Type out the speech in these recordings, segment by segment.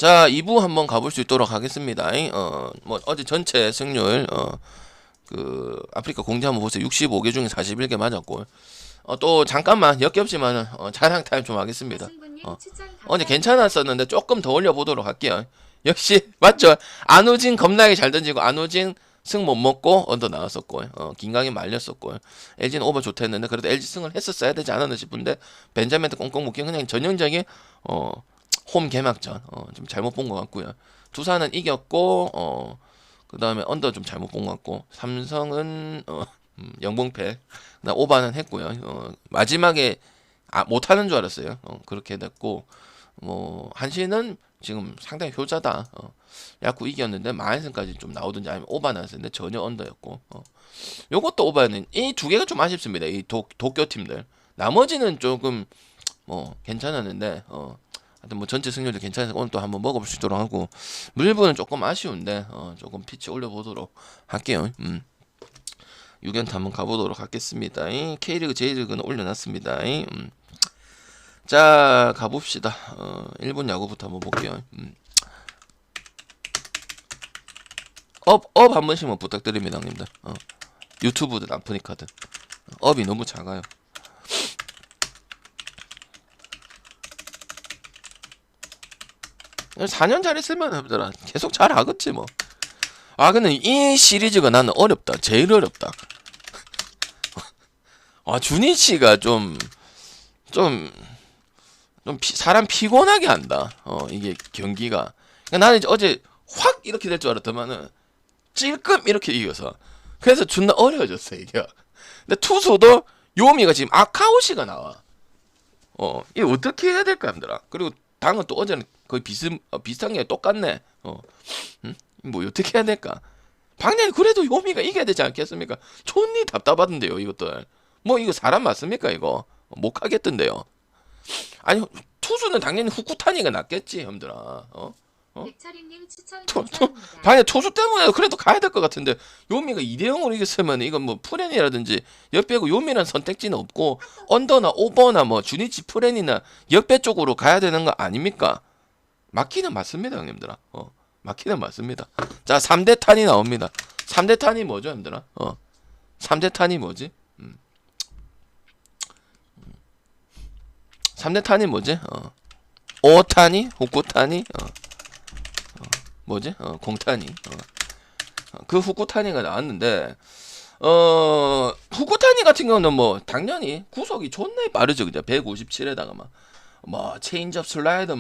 자, 2부 한번 가볼 수 있도록 하겠습니다. 뭐 어제 전체 승률 그 아프리카 공지 한번 보세요. 65개 중에 41개 맞았고. 또 잠깐만 역겹지만은 자랑 타임 좀 하겠습니다. 어제 괜찮았었는데 조금 더 올려보도록 할게요. 역시 맞죠? 안우진 겁나게 잘 던지고 안우진 승 못 먹고 언더 나왔었고 김강현 말렸었고 LG는 오버 좋다 했는데 그래도 LG 승을 했었어야 되지 않았나 싶은데 벤자민한테 꽁꽁 묶기 그냥 전형적인 홈 개막전 좀 잘못 본 것 같고요. 두산은 이겼고 그 다음에 언더 좀 잘못 본 것 같고 삼성은 영봉패 나 오바는 했고요. 마지막에 못하는 줄 알았어요. 그렇게 됐고 뭐 한시는 지금 상당히 효자다. 야구 이겼는데 마한승까지 좀 나오든지 아니면 오바 나왔는데 전혀 언더였고 요것도 오바는 이 두 개가 좀 아쉽습니다. 이 도쿄 팀들 나머지는 조금 뭐 괜찮았는데 하여튼 뭐 전체 승률도 괜찮아서 오늘 또 한번 먹어볼 수 있도록 하고 물부는 조금 아쉬운데 조금 피치 올려보도록 할게요. 6연타 한번 가보도록 하겠습니다. K리그 J리그는 올려놨습니다. 자 가봅시다. 일본 야구부터 한번 볼게요. 업 한 번씩만 부탁드립니다 형님들. 유튜브든 아프니카든 업이 너무 작아요. 음. 4년 잘했으면 하더라. 계속 잘하겠지 뭐. 근데 이 시리즈가 나는 어렵다. 제일 어렵다. 주니치가 사람 피곤하게 한다. 이게 경기가. 그러니까 나는 이제 어제 확 이렇게 될 줄 알았더만은 찔끔 이렇게 이겨서. 그래서 존나 어려워졌어 이게. 근데 투수도 요미가 지금 아카오시가 나와. 이거 어떻게 해야 될까 힘들어. 그리고 당은 또 어제는 거의 비슷한 게 똑같네. 뭐 어떻게 해야 될까? 방향이 그래도 요미가 이겨야 되지 않겠습니까? 존니 답답하던데요 이것들. 뭐 이거 사람 맞습니까 이거? 못 가겠던데요. 아니 투수는 당연히 후쿠타니가 낫겠지 형들아. 방에 투수 때문에 그래도 가야 될 것 같은데 요미가 2대0으로 이겼으면 이건 뭐 프렌이라든지 역배고 요미라는 선택지는 없고 언더나 오버나 뭐 주니치 프렌이나 역배 쪽으로 가야 되는 거 아닙니까? 맞기는 맞습니다 형님들아. 맞기는 맞습니다. 자 3대 탄이 나옵니다. 3대 탄이 뭐죠 형들아? 3대 탄이 뭐지? 3대 탄이 뭐지? 오타니? 후쿠타니? 뭐지? 공타니? 그 후쿠타니가 나왔는데 후쿠타니 같은 경우는 뭐 당연히 구속이 존나 빠르죠 그죠? 157에다가 뭐 체인지업 슬라이더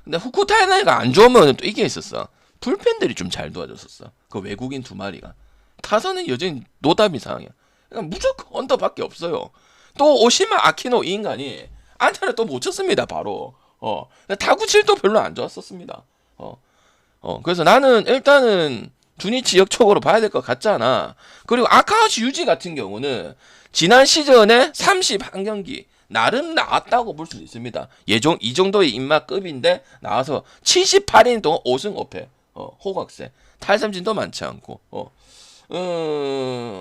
근데 후쿠타니가 안 좋으면 또 이게 있었어. 불펜들이 좀 잘 도와줬었어. 그 외국인 2마리가. 타선은 여전히 노답이 상황이야. 그러니까 무조건 언더밖에 없어요. 또 오시마 아키노 이 인간이 안타를 또 못 쳤습니다 바로. 타구질도 별로 안 좋았었습니다. 그래서 나는 일단은 주니치 역적으로 봐야 될 것 같잖아. 그리고 아카하시 유지 같은 경우는 지난 시즌에 31경기 나름 나왔다고 볼 수 있습니다. 이 정도의 입맛급인데 나와서 78인 동안 5승 5패 호각세 탈삼진도 많지 않고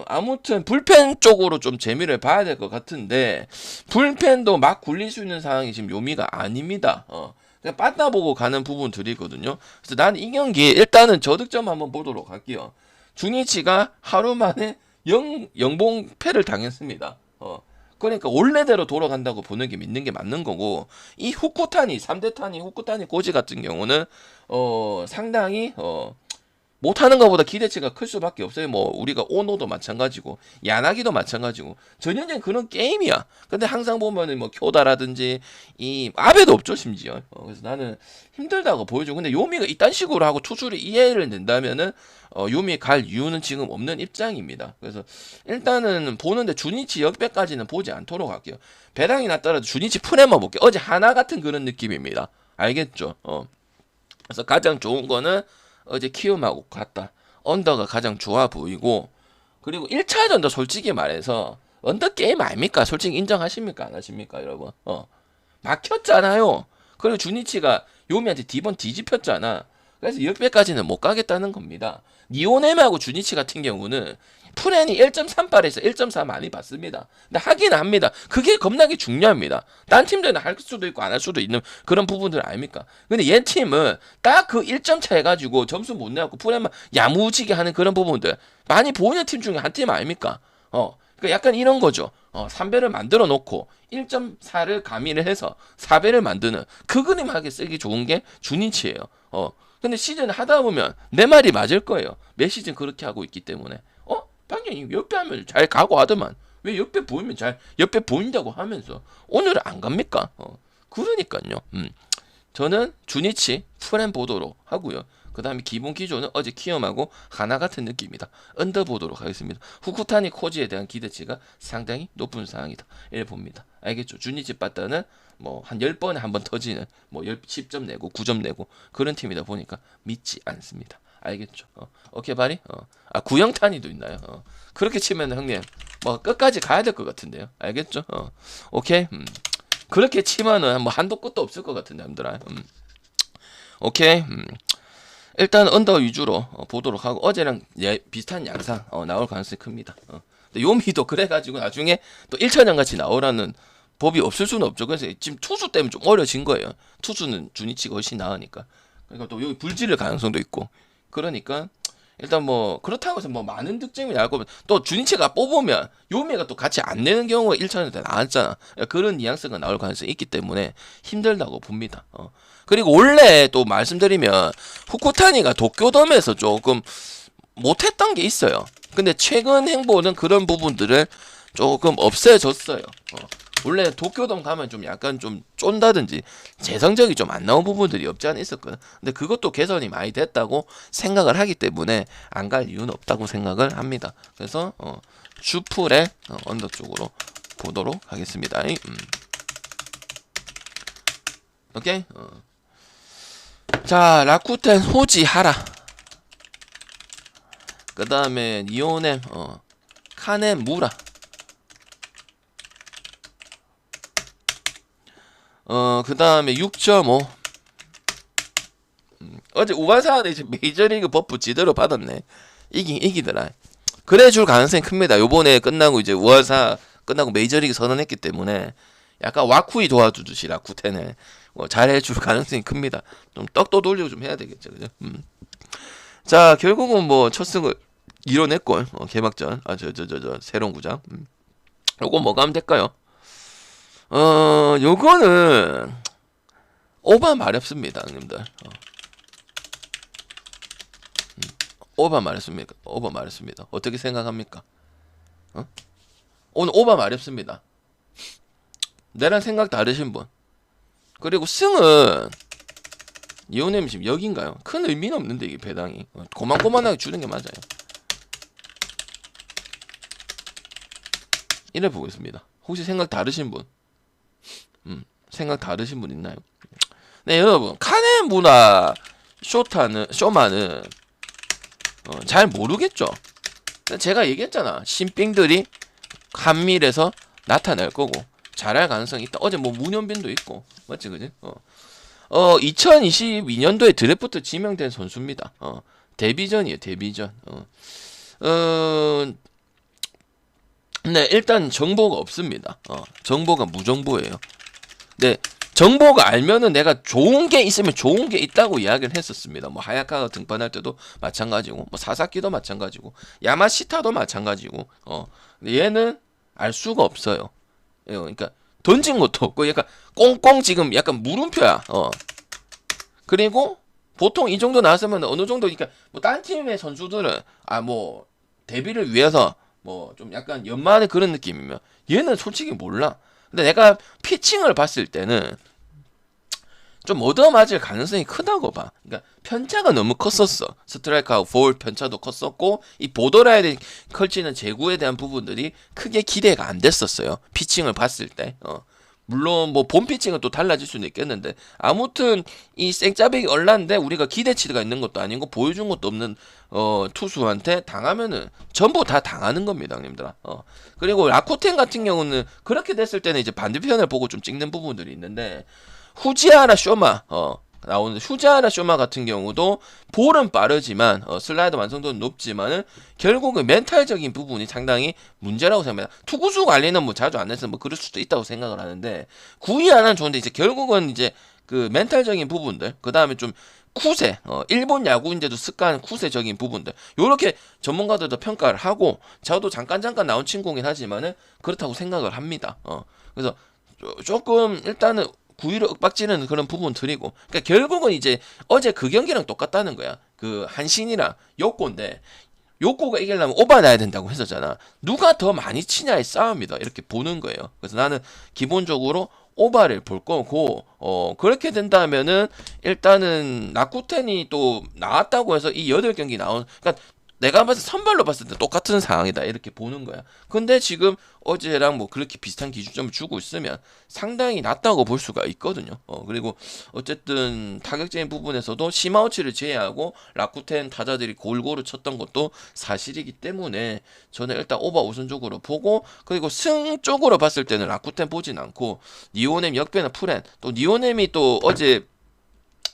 아무튼 불펜 쪽으로 좀 재미를 봐야 될 것 같은데 불펜도 막 굴릴 수 있는 상황이 지금 요미가 아닙니다. 그냥 빠따보고 가는 부분들이거든요. 그래서 난 이 경기 일단은 저득점 한번 보도록 할게요. 주니치가 하루 만에 영봉패를 당했습니다. 그러니까 원래대로 돌아간다고 보는 게 믿는 게 맞는 거고 이 후쿠타니 3대 탄이 후쿠타니 고지 같은 경우는 상당히 못하는 것보다 기대치가 클 수밖에 없어요. 뭐 우리가 오노도 마찬가지고 야나기도 마찬가지고 전형적인 그런 게임이야. 근데 항상 보면은 뭐 쿄다라든지 이 아베도 없죠 심지어. 그래서 나는 힘들다고 보여줘. 근데 요미가 이딴 식으로 하고 투수를 이해를 낸다면은 요미 갈 이유는 지금 없는 입장입니다. 그래서 일단은 보는데 주니치 역배까지는 보지 않도록 할게요. 배당이 났더라도 주니치 프레만 볼게요. 어제 하나 같은 그런 느낌입니다. 알겠죠? 그래서 가장 좋은 거는 어제 키움하고 같다. 언더가 가장 좋아 보이고 그리고 1차전도 솔직히 말해서 언더 게임 아닙니까? 솔직히 인정하십니까? 안 하십니까? 여러분 막혔잖아요. 그리고 주니치가 요미한테 D번 뒤집혔잖아. 그래서 역배까지는 못 가겠다는 겁니다. 니오넴하고 주니치 같은 경우는 프렌이 1.38에서 1.4 많이 받습니다. 근데 하긴 합니다. 그게 겁나게 중요합니다. 딴 팀들은 할 수도 있고 안 할 수도 있는 그런 부분들 아닙니까? 근데 얘 팀은 딱 그 1점 차 해가지고 점수 못 내갖고 프렌만 야무지게 하는 그런 부분들 많이 보이는 팀 중에 한 팀 아닙니까? 그러니까 약간 이런 거죠. 3배를 만들어 놓고 1.4를 가미를 해서 4배를 만드는 그 그림하게 쓰기 좋은 게 주니치예요. 근데 시즌 하다 보면 내 말이 맞을 거예요. 매 시즌 그렇게 하고 있기 때문에 당연히 옆에 하면 잘 가고 하더만 왜 옆에 보이면 잘 옆에 보인다고 하면서 오늘은 안 갑니까? 그러니까요. 저는 주니치 프렌 보도록 하고요. 그 다음에 기본 기조는 어제 키움하고 하나 같은 느낌이다. 언더 보도록 하겠습니다. 후쿠타니 코지에 대한 기대치가 상당히 높은 상황이다. 이래 봅니다. 알겠죠? 주니치 빠따는 뭐 한 10번에 한 번 터지는 뭐 10점 내고 9점 내고 그런 팀이다 보니까 믿지 않습니다. 알겠죠? 오케이 바리? 구영탄이도 있나요? 그렇게 치면 형님 뭐 끝까지 가야 될 것 같은데요. 알겠죠? 오케이. 그렇게 치면은 뭐 한도 끝도 없을 것 같은데 형들아. 오케이. 일단 언더 위주로 보도록 하고 어제랑 비슷한 양상 나올 가능성이 큽니다. 요미도 그래가지고 나중에 또 1차전 같이 나오라는 법이 없을 수는 없죠. 그래서 지금 투수 때문에 좀 어려진 거예요. 투수는 주니치가 훨씬 나으니까. 그러니까 또 여기 불질릴 가능성도 있고. 그러니까 일단 뭐 그렇다고 해서 뭐 많은 득점이 나올 거면 또 주니치가 뽑으면 요미가 또 같이 안 내는 경우가 1차전 때 나왔잖아. 그런 뉘앙스가 나올 가능성이 있기 때문에 힘들다고 봅니다. 그리고 원래 또 말씀드리면 후쿠타니가 도쿄돔에서 조금 못했던 게 있어요. 근데 최근 행보는 그런 부분들을 조금 없애졌어요. 원래 도쿄돔 가면 좀 약간 좀 쫀다든지 재성적이 좀 안 나온 부분들이 없지 않아 있었거든. 근데 그것도 개선이 많이 됐다고 생각을 하기 때문에 안 갈 이유는 없다고 생각을 합니다. 그래서 슈플의 언더 쪽으로 보도록 하겠습니다. 오케이. 자, 라쿠텐 호지하라. 그 다음에 니오넴 카네무라. 그 다음에 6.5. 어제 우바사는 이제 메이저리그 버프 지대로 받았네. 이기더라. 그래 줄 가능성이 큽니다. 요번에 끝나고 이제 우바사 끝나고 메이저리그 선언했기 때문에 약간 와쿠이 도와주듯이 라쿠텐에 잘해줄 가능성이 큽니다. 좀 떡도 돌리고 좀 해야 되겠죠. 그죠? 자, 결국은 뭐 첫 승을 이뤄냈고, 개막전. 새로운 구장. 요거 뭐가 하면 될까요? 요거는 오바 마렵습니다, 형님들. 오바 마렵습니까? 오바 마렵습니다. 어떻게 생각합니까? 오늘 오바 마렵습니다. 내랑 생각 다르신 분. 그리고 승은 이호님 지금 여긴가요? 큰 의미는 없는데 이게 배당이 고만고만하게 주는 게 맞아요. 이래 보겠습니다. 혹시 생각 다르신 분? 생각 다르신 분 있나요? 네, 여러분 카네무라 쇼마는 잘 모르겠죠. 제가 얘기했잖아. 신빙들이 한밀에서 나타날 거고 잘할 가능성이 있다. 어제 뭐 문현빈도 있고 맞지 그지? 2022년도에 드래프트 지명된 선수입니다. 데뷔전이에요. 데뷔전. 네, 일단 정보가 없습니다. 정보가 무정보예요. 네, 정보가 알면은 내가 좋은 게 있으면 좋은 게 있다고 이야기를 했었습니다. 뭐 하야카가 등판할 때도 마찬가지고, 뭐 사사키도 마찬가지고, 야마시타도 마찬가지고. 근데 얘는 알 수가 없어요. 그러니까 던진 것도 없고, 약간 꽁꽁 지금 약간 물음표야. 그리고 보통 이 정도 나왔으면 어느 정도, 그러니까 뭐 딴 팀의 선수들은 뭐 데뷔를 위해서 뭐 좀 약간 연만의 그런 느낌이면 얘는 솔직히 몰라. 근데 내가 피칭을 봤을 때는 좀 얻어맞을 가능성이 크다고 봐. 그러니까 편차가 너무 컸었어. 스트라이크하고 볼 편차도 컸었고 이 보더라인 컬치는 제구에 대한 부분들이 크게 기대가 안 됐었어요. 피칭을 봤을 때. 물론 뭐 본 피칭은 또 달라질 수는 있겠는데 아무튼 이 생짜배기 얼라인데 우리가 기대치가 있는 것도 아니고 보여준 것도 없는 투수한테 당하면은 전부 다 당하는 겁니다, 형님들아. 그리고 라쿠텐 같은 경우는 그렇게 됐을 때는 이제 반대편을 보고 좀 찍는 부분들이 있는데 후지하라 쇼마 나오는 후자나 쇼마 같은 경우도 볼은 빠르지만 슬라이드 완성도는 높지만은 결국은 멘탈적인 부분이 상당히 문제라고 생각합니다. 투구수 관리는 뭐 자주 안 해서 뭐 그럴 수도 있다고 생각을 하는데 구위 하나는 좋은데 이제 결국은 이제 그 멘탈적인 부분들 그 다음에 좀 쿠세 일본 야구인데도 습관 쿠세적인 부분들 요렇게 전문가들도 평가를 하고 저도 잠깐 나온 친구긴 하지만은 그렇다고 생각을 합니다. 그래서 조금 일단은 구위로 윽박지는 그런 부분들이고 그러니까 결국은 이제 어제 그 경기랑 똑같다는 거야. 그 한신이랑 요코인데 요코가 이기려면 오바 나야 된다고 했었잖아. 누가 더 많이 치냐의 싸움이다 이렇게 보는 거예요. 그래서 나는 기본적으로 오바를 볼 거고 그렇게 된다면은 일단은 라쿠텐이 또 나왔다고 해서 이 8경기 나온 그러니까 내가 봤을 때 선발로 봤을 때 똑같은 상황이다 이렇게 보는 거야. 근데 지금 어제랑 뭐 그렇게 비슷한 기준점을 주고 있으면 상당히 낮다고 볼 수가 있거든요. 그리고 어쨌든 타격적인 부분에서도 시마우치를 제외하고 라쿠텐 타자들이 골고루 쳤던 것도 사실이기 때문에 저는 일단 오바 우선적으로 보고 그리고 승 쪽으로 봤을 때는 라쿠텐 보진 않고 니오넴 역배나 프렌 또 니오넴이 또 어제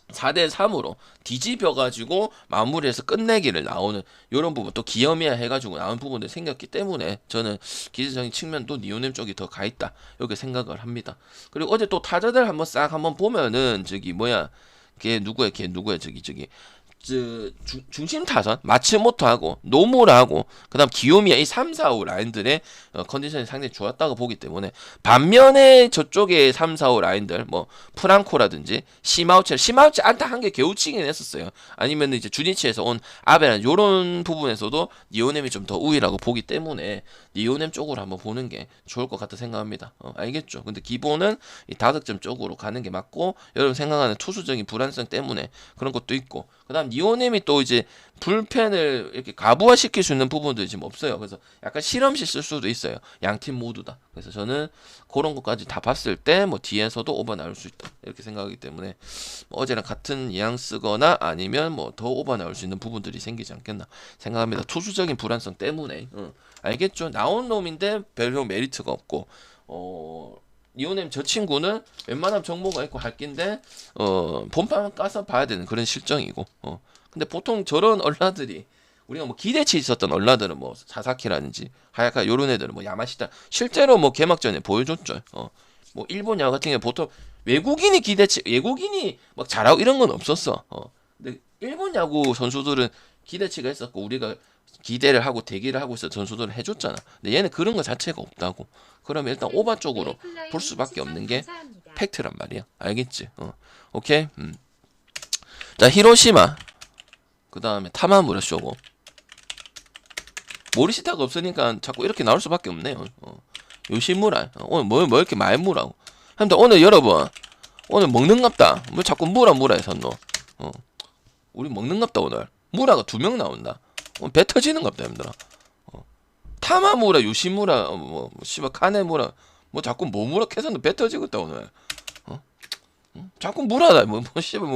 4대3으로 뒤집어가지고 마무리해서 끝내기를 나오는 이런 부분 또 기염이야 해가지고 나온 부분들이 생겼기 때문에 저는 기술적인 측면도 니오넴 쪽이 더 가있다 이렇게 생각을 합니다. 그리고 어제 또 타자들 한번 보면은 저기 뭐야 걔 누구야 저기 중심 타선 마츠모토하고 노무라하고 그다음 기요미야 이 3, 4, 5 라인들의 컨디션이 상당히 좋았다고 보기 때문에 반면에 저쪽에 3, 4, 5 라인들 뭐 프랑코라든지 시마우치 안타 한 개 개우치긴 했었어요. 아니면 이제 주니치에서 온 아베란 요런 부분에서도 니오넴이 좀 더 우위라고 보기 때문에 니오넴 쪽으로 한번 보는 게 좋을 것 같다 생각합니다. 알겠죠? 근데 기본은 이 다득점 쪽으로 가는 게 맞고 여러분 생각하는 투수적인 불안성 때문에 그런 것도 있고 그다음 니오넴이 또 이제 불펜을 이렇게 가부화 시킬 수 있는 부분들이 지금 없어요. 그래서 약간 실험실 쓸 수도 있어요. 양팀 모두 다. 그래서 저는 그런 것까지 다 봤을 때 뭐 뒤에서도 오버 나올 수 있다 이렇게 생각하기 때문에 뭐 어제랑 같은 뉘앙스거나 아니면 뭐 더 오버 나올 수 있는 부분들이 생기지 않겠나 생각합니다. 투수적인 불안성 때문에 알겠죠? 나온 놈인데 별로 메리트가 없고 니오넴 저 친구는 웬만하면 정보가 있고 할 낀데 본판 까서 봐야 되는 그런 실정이고 근데 보통 저런 얼라들이 우리가 뭐 기대치 있었던 얼라들은 뭐 사사키라든지 하야카 요런 애들은 뭐 야마시타 실제로 뭐 개막전에 보여줬죠. 뭐 일본 야구 같은 경우 보통 외국인이 막 잘하고 이런 건 없었어. 근데 일본 야구 선수들은 기대치가 있었고 우리가 기대를 하고 대기를 하고 있어 선수들을 해줬잖아. 근데 얘는 그런 거 자체가 없다고. 그러면 일단 오바 쪽으로 볼 수밖에 없는 게 팩트란 말이야. 알겠지? 오케이. 자 히로시마. 그 다음에 타마무라 쇼고. 모리시타가 없으니까 자꾸 이렇게 나올 수밖에 없네요. 요시무라. 오늘 뭐 이렇게 많이 무라고. 근데 오늘 여러분 오늘 먹는갑다. 뭐 자꾸 무라 해서 너. 우리 먹는갑다 오늘. 무라가 2명 나온다. 배 터지는갑다 힘들어. 타마무라, 요시무라, 씨발 카네무라, 뭐 자꾸 뭐 무라 캐서는 배 터지겠다 오늘. 자꾸 무라다. 씨발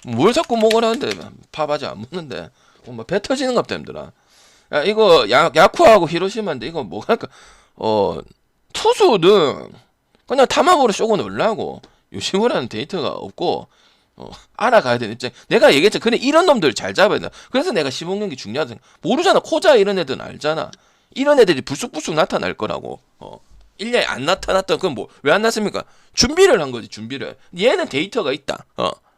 뭘 자꾸 먹으라는데 밥아직 안 먹는데. 뭐 배 터지는갑다 힘들어. 야 이거 야쿠하고 히로시마인데 이거 뭐 할까? 투수는 그냥 타마무라 쇼고 놀라고 요시무라는 데이터가 없고. 알아가야 되는 입장. 내가 얘기했잖아. 근데 이런 놈들 잘 잡아야 된다. 그래서 내가 시범경기 중요하다. 모르잖아. 코자 이런 애들은 알잖아. 이런 애들이 불쑥불쑥 나타날 거라고. 1년에 안 나타났던 그건 뭐 왜 안 났습니까? 준비를 한 거지. 준비를. 얘는 데이터가 있다.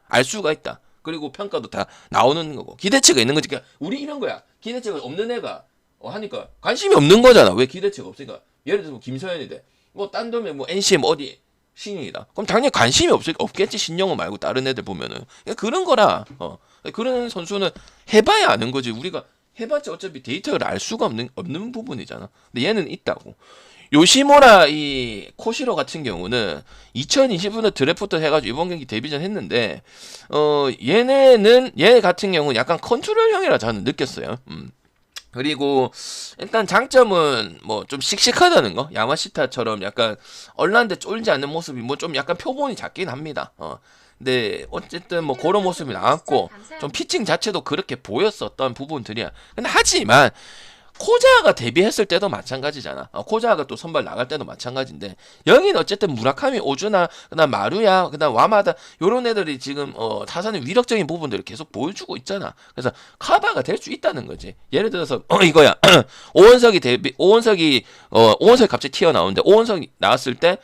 알 수가 있다. 그리고 평가도 다 나오는 거고. 기대치가 있는 거지. 그러니까 우리 이런 거야. 기대치가 없는 애가 하니까 관심이 없는 거잖아. 왜 기대치가 없으니까. 예를 들어서 김서현인데 뭐 딴 놈에 뭐 NCM 어디 신인이다. 그럼 당연히 관심이 없겠지. 신영호 말고 다른 애들 보면은. 그런 거라. 그런 선수는 해봐야 아는 거지. 우리가 해봤자 어차피 데이터를 알 수가 없는 부분이잖아. 근데 얘는 있다고. 요시모라 이 코시로 같은 경우는 2020년 드래프트 해가지고 이번 경기 데뷔전 했는데 얘 같은 경우는 약간 컨트롤형이라 저는 느꼈어요. 그리고 일단 장점은 뭐 좀 씩씩하다는 거. 야마시타처럼 약간 얼란데 쫄지 않는 모습이 뭐 좀 약간 표본이 작긴 합니다. 근데 어쨌든 뭐 그런 모습이 나왔고 좀 피칭 자체도 그렇게 보였었던 부분들이야. 근데 하지만 코자가 데뷔했을 때도 마찬가지잖아. 코자가 또 선발 나갈 때도 마찬가지인데 여기는 어쨌든 무라카미, 오주나, 그다음 마루야, 그다음 와마다 요런 애들이 지금 타선의 위력적인 부분들을 계속 보여주고 있잖아. 그래서 커버가 될 수 있다는 거지. 예를 들어서 이거야. 오원석이 갑자기 튀어나오는데 오원석이 나왔을 때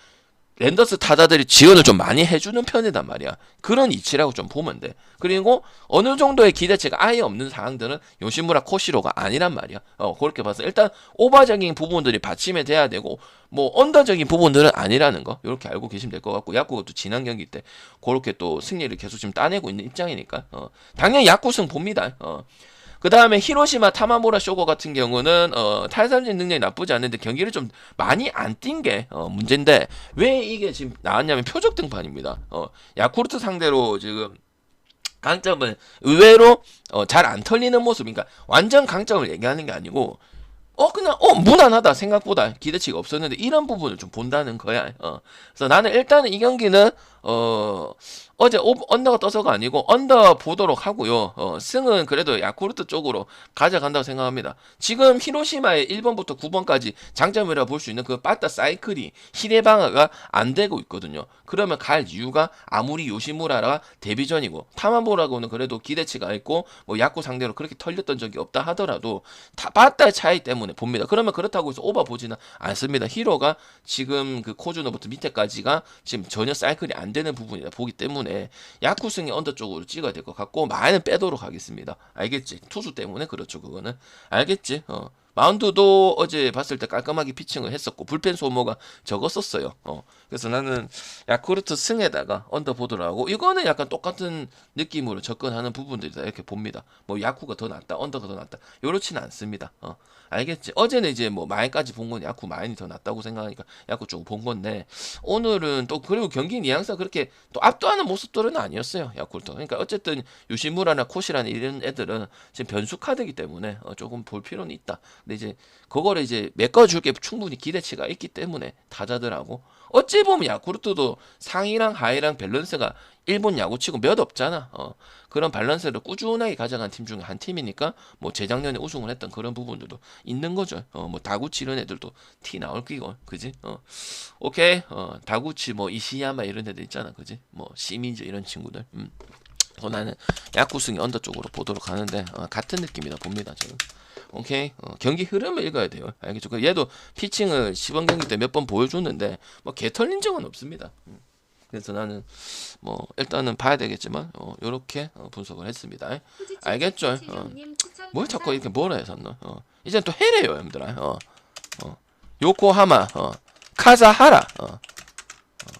랜더스 타자들이 지원을 좀 많이 해주는 편이단 말이야. 그런 이치라고 좀 보면 돼. 그리고 어느 정도의 기대치가 아예 없는 상황들은 요시무라 코시로가 아니란 말이야. 그렇게 봐서 일단 오버적인 부분들이 받침이 돼야 되고 뭐 언더적인 부분들은 아니라는 거 이렇게 알고 계시면 될 것 같고, 야구가 또 지난 경기 때 그렇게 또 승리를 계속 지금 따내고 있는 입장이니까 당연히 야구승 봅니다. 그 다음에 히로시마 타마무라 쇼고 같은 경우는 탈삼진 능력이 나쁘지 않은데 경기를 좀 많이 안 뛴 게 문제인데, 왜 이게 지금 나왔냐면 표적 등판입니다. 야쿠르트 상대로 지금 강점은 의외로 잘 안 털리는 모습. 그러니까 완전 강점을 얘기하는 게 아니고 그냥 무난하다, 생각보다 기대치가 없었는데 이런 부분을 좀 본다는 거야. 그래서 나는 일단은 이 경기는 어제 언더가 떠서가 아니고 언더 보도록 하고요. 승은 그래도 야쿠르트 쪽으로 가져간다고 생각합니다. 지금 히로시마의 1번부터 9번까지 장점이라 볼 수 있는 그 빠따 사이클이 히레방어가 안 되고 있거든요. 그러면 갈 이유가 아무리 요시무라가 데뷔전이고 타마보라고는 그래도 기대치가 있고 뭐 야쿠 상대로 그렇게 털렸던 적이 없다 하더라도 빠따의 차이 때문에 봅니다. 그러면 그렇다고 해서 오버 보지는 않습니다. 히로가 지금 그 코주노부터 밑에까지가 지금 전혀 사이클이 안 되는 부분이다 보기 때문에 야쿠승이 언더 쪽으로 찍어야 될 것 같고 많이는 빼도록 하겠습니다. 알겠지? 투수 때문에 그렇죠. 그거는 알겠지? 마운드도 어제 봤을 때 깔끔하게 피칭을 했었고 불펜 소모가 적었었어요. 그래서 나는 야쿠르트 승에다가 언더 보도록 하고, 이거는 약간 똑같은 느낌으로 접근하는 부분들이다 이렇게 봅니다. 뭐 야쿠가 더 낫다, 언더가 더 낫다 요렇지는 않습니다. 알겠지? 어제는 이제 뭐 마인까지 본 건 야쿠 마인이 더 낫다고 생각하니까 야쿠 쪽 본 건데, 오늘은 또 그리고 경기 뉘앙스가 그렇게 또 압도하는 모습들은 아니었어요. 야쿠르트. 그러니까 어쨌든 요시무라나 코시라는 이런 애들은 지금 변수 카드이기 때문에 조금 볼 필요는 있다. 근데 이제 그거를 이제 메꿔줄 게 충분히 기대치가 있기 때문에 타자들하고 어찌 보면 야쿠르트도 상이랑 하이랑 밸런스가 일본 야구치고 몇 없잖아. 그런 밸런스를 꾸준하게 가져간 팀 중에 한 팀이니까 뭐 재작년에 우승을 했던 그런 부분들도 있는 거죠. 뭐 다구치 이런 애들도 티 나올 끼고, 그지? 오케이. 다구치 뭐 이시야마 이런 애들 있잖아, 그지? 뭐 시민즈 이런 친구들. 나는 야구승이 언더 쪽으로 보도록 하는데 같은 느낌이다 봅니다, 저는. 오케이. 경기 흐름을 읽어야 돼요. 알겠죠? 얘도 피칭을 시범 경기 때 몇 번 보여줬는데 뭐 개 털린 적은 없습니다. 그래서 나는 뭐 일단은 봐야 되겠지만 요렇게 분석을 했습니다. 알겠죠? 뭘 자꾸 이렇게 뭐라 해서 이젠 또 해래요, 여러분들아. 요코하마 카사하라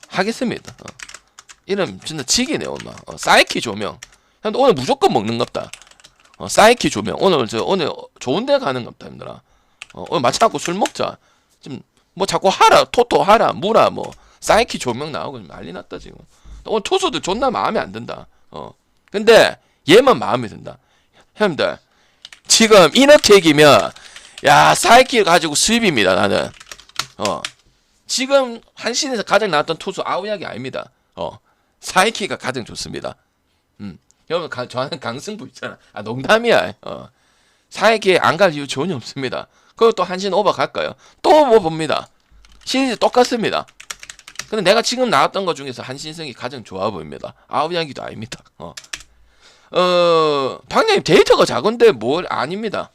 하겠습니다. 이름 진짜 지기네 오늘. 사이키 조명. 오늘 무조건 먹는갑다. 사이키 조명. 오늘 좋은 데 가는갑다, 힘들아. 오늘 마차갖고 술 먹자. 지금 뭐 자꾸 하라, 토토 하라, 무라 뭐 사이키 조명 나오고 난리 났다 지금. 오늘 투수들 존나 마음에 안 든다. 근데 얘만 마음에 든다. 형님들 지금 이너택이면 야 사이키 가지고 수입입니다 나는. 지금 한신에서 가장 나왔던 투수 아우야기 아닙니다. 사이키가 가장 좋습니다. 여러분 저는 강승부 있잖아. 농담이야. 사이키에 안 갈 이유 전혀 없습니다. 그리고 또 한신 오버 갈까요? 또 뭐 봅니다. 시리즈 똑같습니다. 근데 내가 지금 나왔던 것 중에서 한신승이 가장 좋아 보입니다. 아우야기도 아닙니다. 방장님 데이터가 작은데 뭘 아닙니다.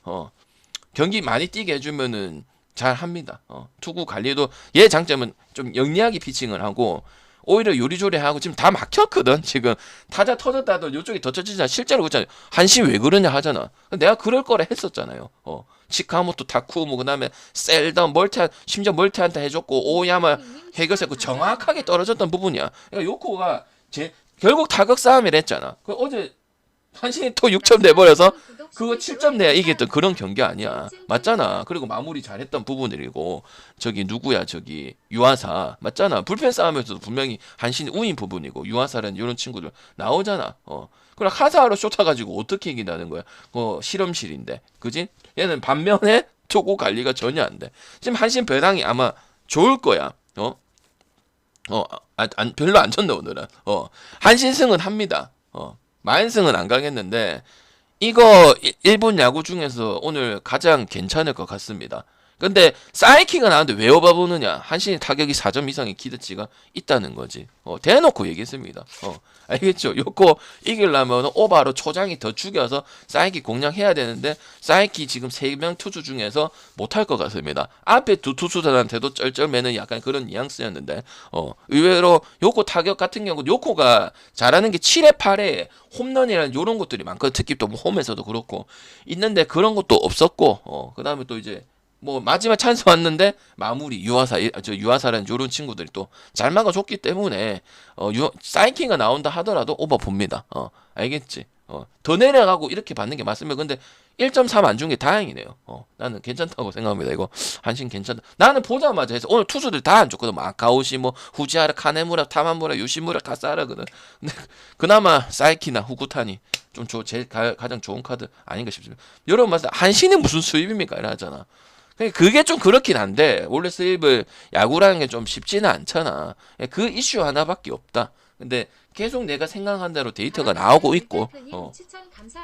경기 많이 뛰게 해주면은 잘 합니다. 투구 관리도 얘 장점은 좀 영리하게 피칭을 하고 오히려 요리조리하고 지금 다 막혔거든. 지금 타자 터졌다 하도 이쪽이 더 쳐지잖아. 실제로 그렇잖아요. 한신 왜 그러냐 하잖아. 내가 그럴 거라 했었잖아요. 치카모토 타쿠모 그다음에 셀던 심지어 멀티한테 해줬고 오야마 해결했고 정확하게 떨어졌던 부분이야. 그러니까 요코가 결국 타격 싸움이라 했잖아. 어제 한신이 또 6점 내버려서 그거 7점 내야 이겼던 그런 경기 아니야. 맞잖아. 그리고 마무리 잘했던 부분들이고 저기 누구야 저기 유아사 맞잖아. 불펜 싸움에서도 분명히 한신이 우인 부분이고 유아사라는 이런 친구들 나오잖아. 그럼 하사하로 쇼타 가지고 어떻게 이긴다는 거야. 실험실인데 그지? 얘는 반면에 투구 관리가 전혀 안 돼. 지금 한신 배당이 아마 좋을 거야. 별로 안 쳤네 오늘은. 한신승은 합니다. 마인승은 안 가겠는데 이거 일본 야구 중에서 오늘 가장 괜찮을 것 같습니다. 근데 사이키가 나왔는데 왜 오바보느냐? 한신이 타격이 4점 이상의 기대치가 있다는 거지. 대놓고 얘기했습니다. 알겠죠? 요거 이기려면 오바로 초장이 더 죽여서 사이키 공략해야 되는데 사이키 지금 3명 투수 중에서 못할 것 같습니다. 앞에 두 투수들한테도 쩔쩔매는 약간 그런 뉘앙스였는데 의외로 요코 타격 같은 경우 요코가 잘하는 게 7회 8회 홈런이라는 요런 것들이 많거든. 특히 또 홈에서도 그렇고 있는데 그런 것도 없었고 그 다음에 또 이제 뭐 마지막 찬스 왔는데 마무리 유아사라는 요런 친구들이 또 잘 막아줬기 때문에 사이킹가 나온다 하더라도 오버 봅니다. 알겠지? 더 내려가고 이렇게 받는 게 맞습니다. 근데 1.3 안 준 게 다행이네요. 나는 괜찮다고 생각합니다. 이거 한신 괜찮다. 나는 보자마자 해서 오늘 투수들 다 안 줬거든. 아카오시 뭐 후지하라, 카네무라, 타마무라, 요시무라, 카사라거든. 근데 그나마 사이키나 후쿠타니 좀 제일 가장 좋은 카드 아닌가 싶습니다. 여러분 말씀 한신이 무슨 수입입니까? 이러 하잖아. 그게 좀 그렇긴 한데 원래 수입을 야구라는 게 좀 쉽지는 않잖아. 그 이슈 하나밖에 없다. 근데 계속 내가 생각한 대로 데이터가 나오고 있고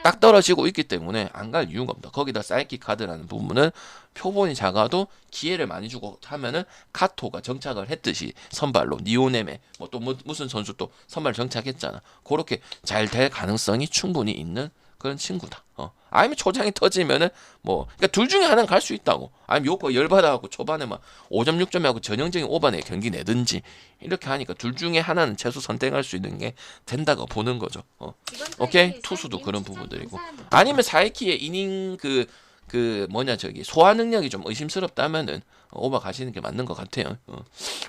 딱 떨어지고 있기 때문에 안 갈 이유가 없다. 거기다 사이키 카드라는 부분은 표본이 작아도 기회를 많이 주고 하면은 카토가 정착을 했듯이 선발로 니오네메 뭐 또 무슨 선수 또 선발 정착했잖아. 그렇게 잘 될 가능성이 충분히 있는 그런 친구다. 아니면 초장이 터지면은 뭐 그러니까 둘 중에 하나는 갈 수 있다고. 아니면 요거 열받아갖고 초반에 막 5점 6점 하고 전형적인 오반에 경기 내든지 이렇게 하니까 둘 중에 하나는 최소 선택할 수 있는 게 된다고 보는 거죠. 오케이 투수도 그런 부분들이고 아니면 사이키의 이닝 뭐냐 저기 소화 능력이 좀 의심스럽다면은 오바 가시는 게 맞는 것 같아요.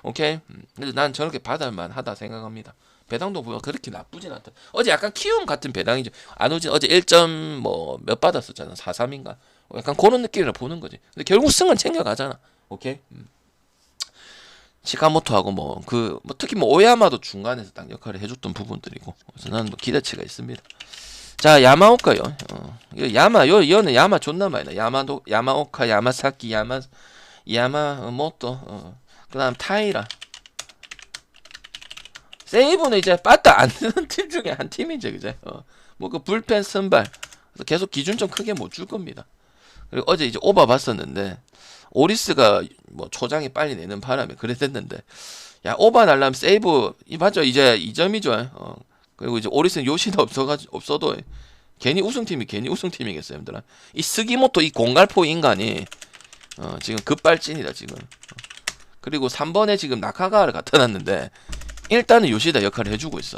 오케이. 근데 난 저렇게 받을만 하다 생각합니다. 배당도 보면 그렇게 나쁘진 않다. 어제 약간 키움 같은 배당이죠. 안우진 어제 1점 뭐 몇 받았었잖아. 4-3인가. 약간 그런 느낌으로 보는 거지. 근데 결국 승은 챙겨가잖아. 오케이. 시카모토하고 뭐 특히 뭐 오야마도 중간에서 딱 역할을 해줬던 부분들이고. 그래서 나는 뭐 기대치가 있습니다. 자 야마오카요. 이거 여는 야마 존나 많이 나. 야마오카, 야마사키, 야마모토. 그다음 타이라. 세이브는 이제 빠따 안 되는 팀 중에 한 팀이죠, 그제? 뭐 그 불펜 선발. 그래서 계속 기준 좀 크게 못 줄 겁니다. 그리고 어제 이제 오바 봤었는데 오리스가 뭐 초장이 빨리 내는 바람에 그랬었는데 야 오바 날라면 세이브 맞죠? 이제 2점이죠. 그리고 이제 오리스는 요시도 없어도 괜히 우승팀이겠어요, 여러분들. 이 스기모토 이 공갈포 인간이 지금 급발진이다 지금. 그리고 3번에 지금 나카가를 갖다 놨는데 일단은 요시다 역할을 해주고 있어.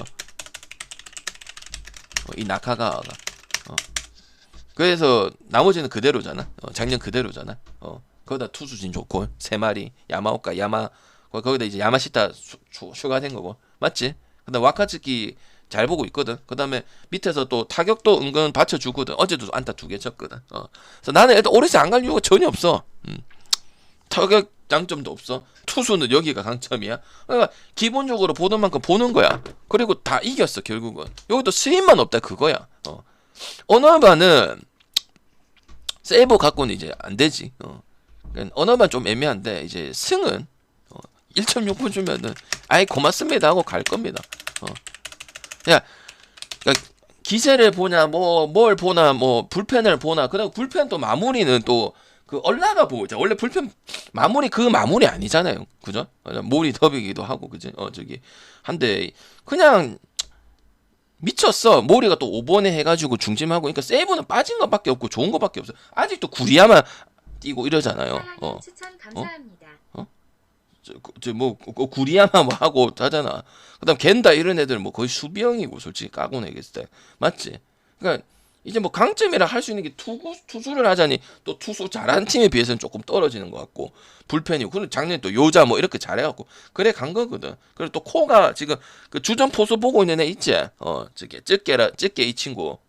이 나카가가. 그래서 나머지는 그대로잖아. 작년 그대로잖아. 거기다 투수진 좋고 3마리 야마오카 거기다 이제 야마시타 추가된 거고 맞지? 그다음 와카츠키 잘 보고 있거든. 그다음에 밑에서 또 타격도 은근 받쳐주거든. 어제도 안타 2개 쳤거든. 그래서 나는 일단 오리스 안 갈 이유가 전혀 없어. 타격 장점도 없어. 투수는 여기가 강점이야. 그러니까 기본적으로 보는 만큼 보는 거야. 그리고 다 이겼어 결국은. 여기도 스윙만 없다 그거야. 어너바는 세이브 갖고는 이제 안 되지. 그러니까 어너바 좀 애매한데 이제 승은 1.6분 주면은 아이 고맙습니다 하고 갈 겁니다. 야, 그러니까 기세를 보냐, 뭘 보나, 불펜을 보나, 그다음 불펜 또 마무리는 또 그 얼라가 보자. 원래 불펜 마무리 마무리 아니잖아요, 그죠? 몰이 더비기도 하고, 그지? 저기 한데 그냥 미쳤어. 모리가 또 5번에 해가지고 중심하고, 그러니까 세이브는 빠진 것밖에 없고 좋은 것밖에 없어. 아직도 구리야만 뛰고 이러잖아요. 추천 감사합니다. 구리야만 뭐 하고 하잖아. 그다음 겐다 이런 애들 뭐 거의 수비형이고 솔직히 까고 내겠을 때 맞지? 그러니까 이제 뭐 강점이라 할 수 있는 게 투수를 하자니 또 투수 잘하는 팀에 비해서는 조금 떨어지는 것 같고 불펜이고 그리고 작년에 또 요자 뭐 이렇게 잘해갖고 그래 간 거거든. 그리고 또 코가 지금 그 주전 포수 보고 있는 애 있지? 저기 찌개 이 친구.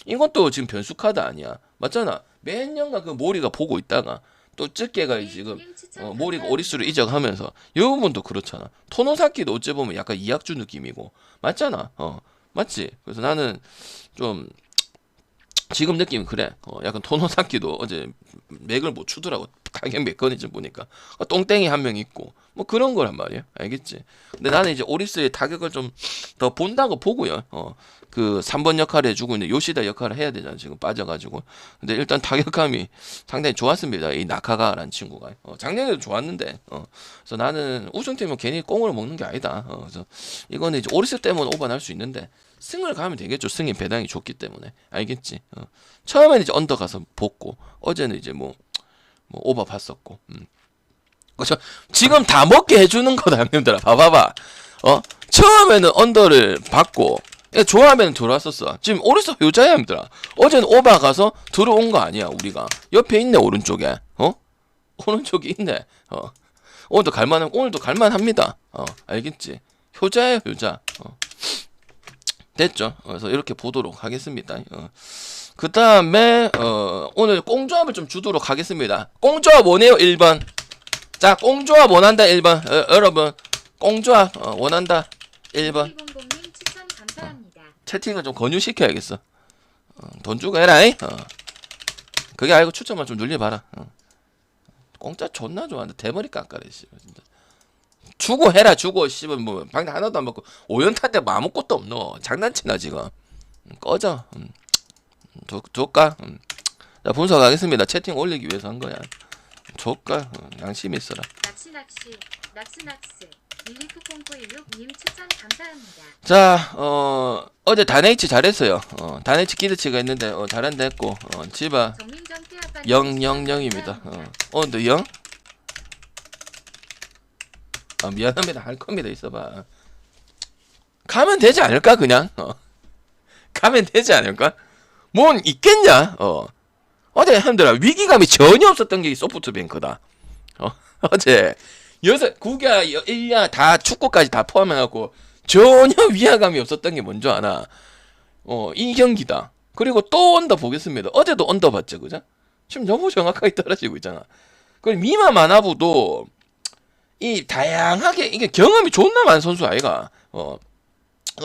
이것도 지금 변수 카드 아니야. 맞잖아. 몇 년간 그 모리가 보고 있다가 또 찌개가 지금 모리가 오리스로 이적하면서 이 부분도 그렇잖아. 토노사키도 어찌 보면 약간 이학주 느낌이고 맞잖아. 맞지? 그래서 나는 좀 지금 느낌이 그래. 약간 토노사키도 어제 맥을 못 추더라고. 가격 메커니즘 보니까 똥땡이 한 명 있고 뭐 그런 거란 말이야. 알겠지? 근데 나는 이제 오리스의 타격을 좀 더 본다고 보고요. 그 3번 역할을 해주고 있는 요시다 역할을 해야 되잖아. 지금 빠져가지고. 근데 일단 타격감이 상당히 좋았습니다. 이 나카가라는 친구가. 작년에도 좋았는데. 그래서 나는 우승팀은 괜히 꽁으로 먹는 게 아니다. 그래서 이거는 이제 오리스 때문에 오버날 수 있는데 승을 가면 되겠죠. 승인 배당이 좋기 때문에. 알겠지? 처음에는 이제 언더 가서 복고 어제는 이제 뭐 오버 봤었고. 그렇죠. 지금 다 먹게 해주는 거다 형님들아. 봐봐봐. 처음에는 언더를 받고 좋아하면 들어왔었어. 지금 오른쪽 효자야 형님들아. 어제는 오바 가서 들어온 거 아니야 우리가. 옆에 있네 오른쪽에. 오른쪽에 있네. 오늘도 갈만합니다. 알겠지. 효자야 효자. 됐죠. 그래서 이렇게 보도록 하겠습니다. 그 다음에 오늘 꽁조합을 좀 주도록 하겠습니다. 꽁조합 원해요 1번. 자, 꽁조합 원한다 1번. 여러분 꽁조합 원한다 1번. 100님 추천 감사합니다. 채팅을 좀 권유시켜야겠어. 돈 주고 해라잉. 그게 아니고 추천만 좀 눌려봐라. 공짜 존나 좋아한다. 대머리 깎아래 씨. 진짜. 주고 해라 주고 씨발 뭐 방금 하나도 안 먹고 5연타 때 뭐 아무것도 없노. 장난치나 지금. 꺼져. 줄까? 자 분석하겠습니다. 채팅 올리기 위해서 한 거야. 줄까? 양심 있어라. 낙스 1290916님 추천 감사합니다. 자, 어제 다네이치 잘했어요. 다네이치 기대치가 있는데 잘한다 했고 지바 000입니다. 오늘도 0? 미안합니다. 할 겁니다. 있어봐. 가면 되지 않을까 그냥? 가면 되지 않을까? 뭔 있겠냐? 어제 형들아 위기감이 전혀 없었던 게 소프트뱅크다. 어제 9야 1야 다 축구까지 다 포함해갖고 전혀 위화감이 없었던 게 뭔지 아나? 이 경기다. 그리고 또 언더 보겠습니다. 어제도 언더 봤죠, 그죠? 지금 너무 정확하게 떨어지고 있잖아. 그리고 미마 마나부도 이 다양하게 이게 경험이 존나 많은 선수 아이가.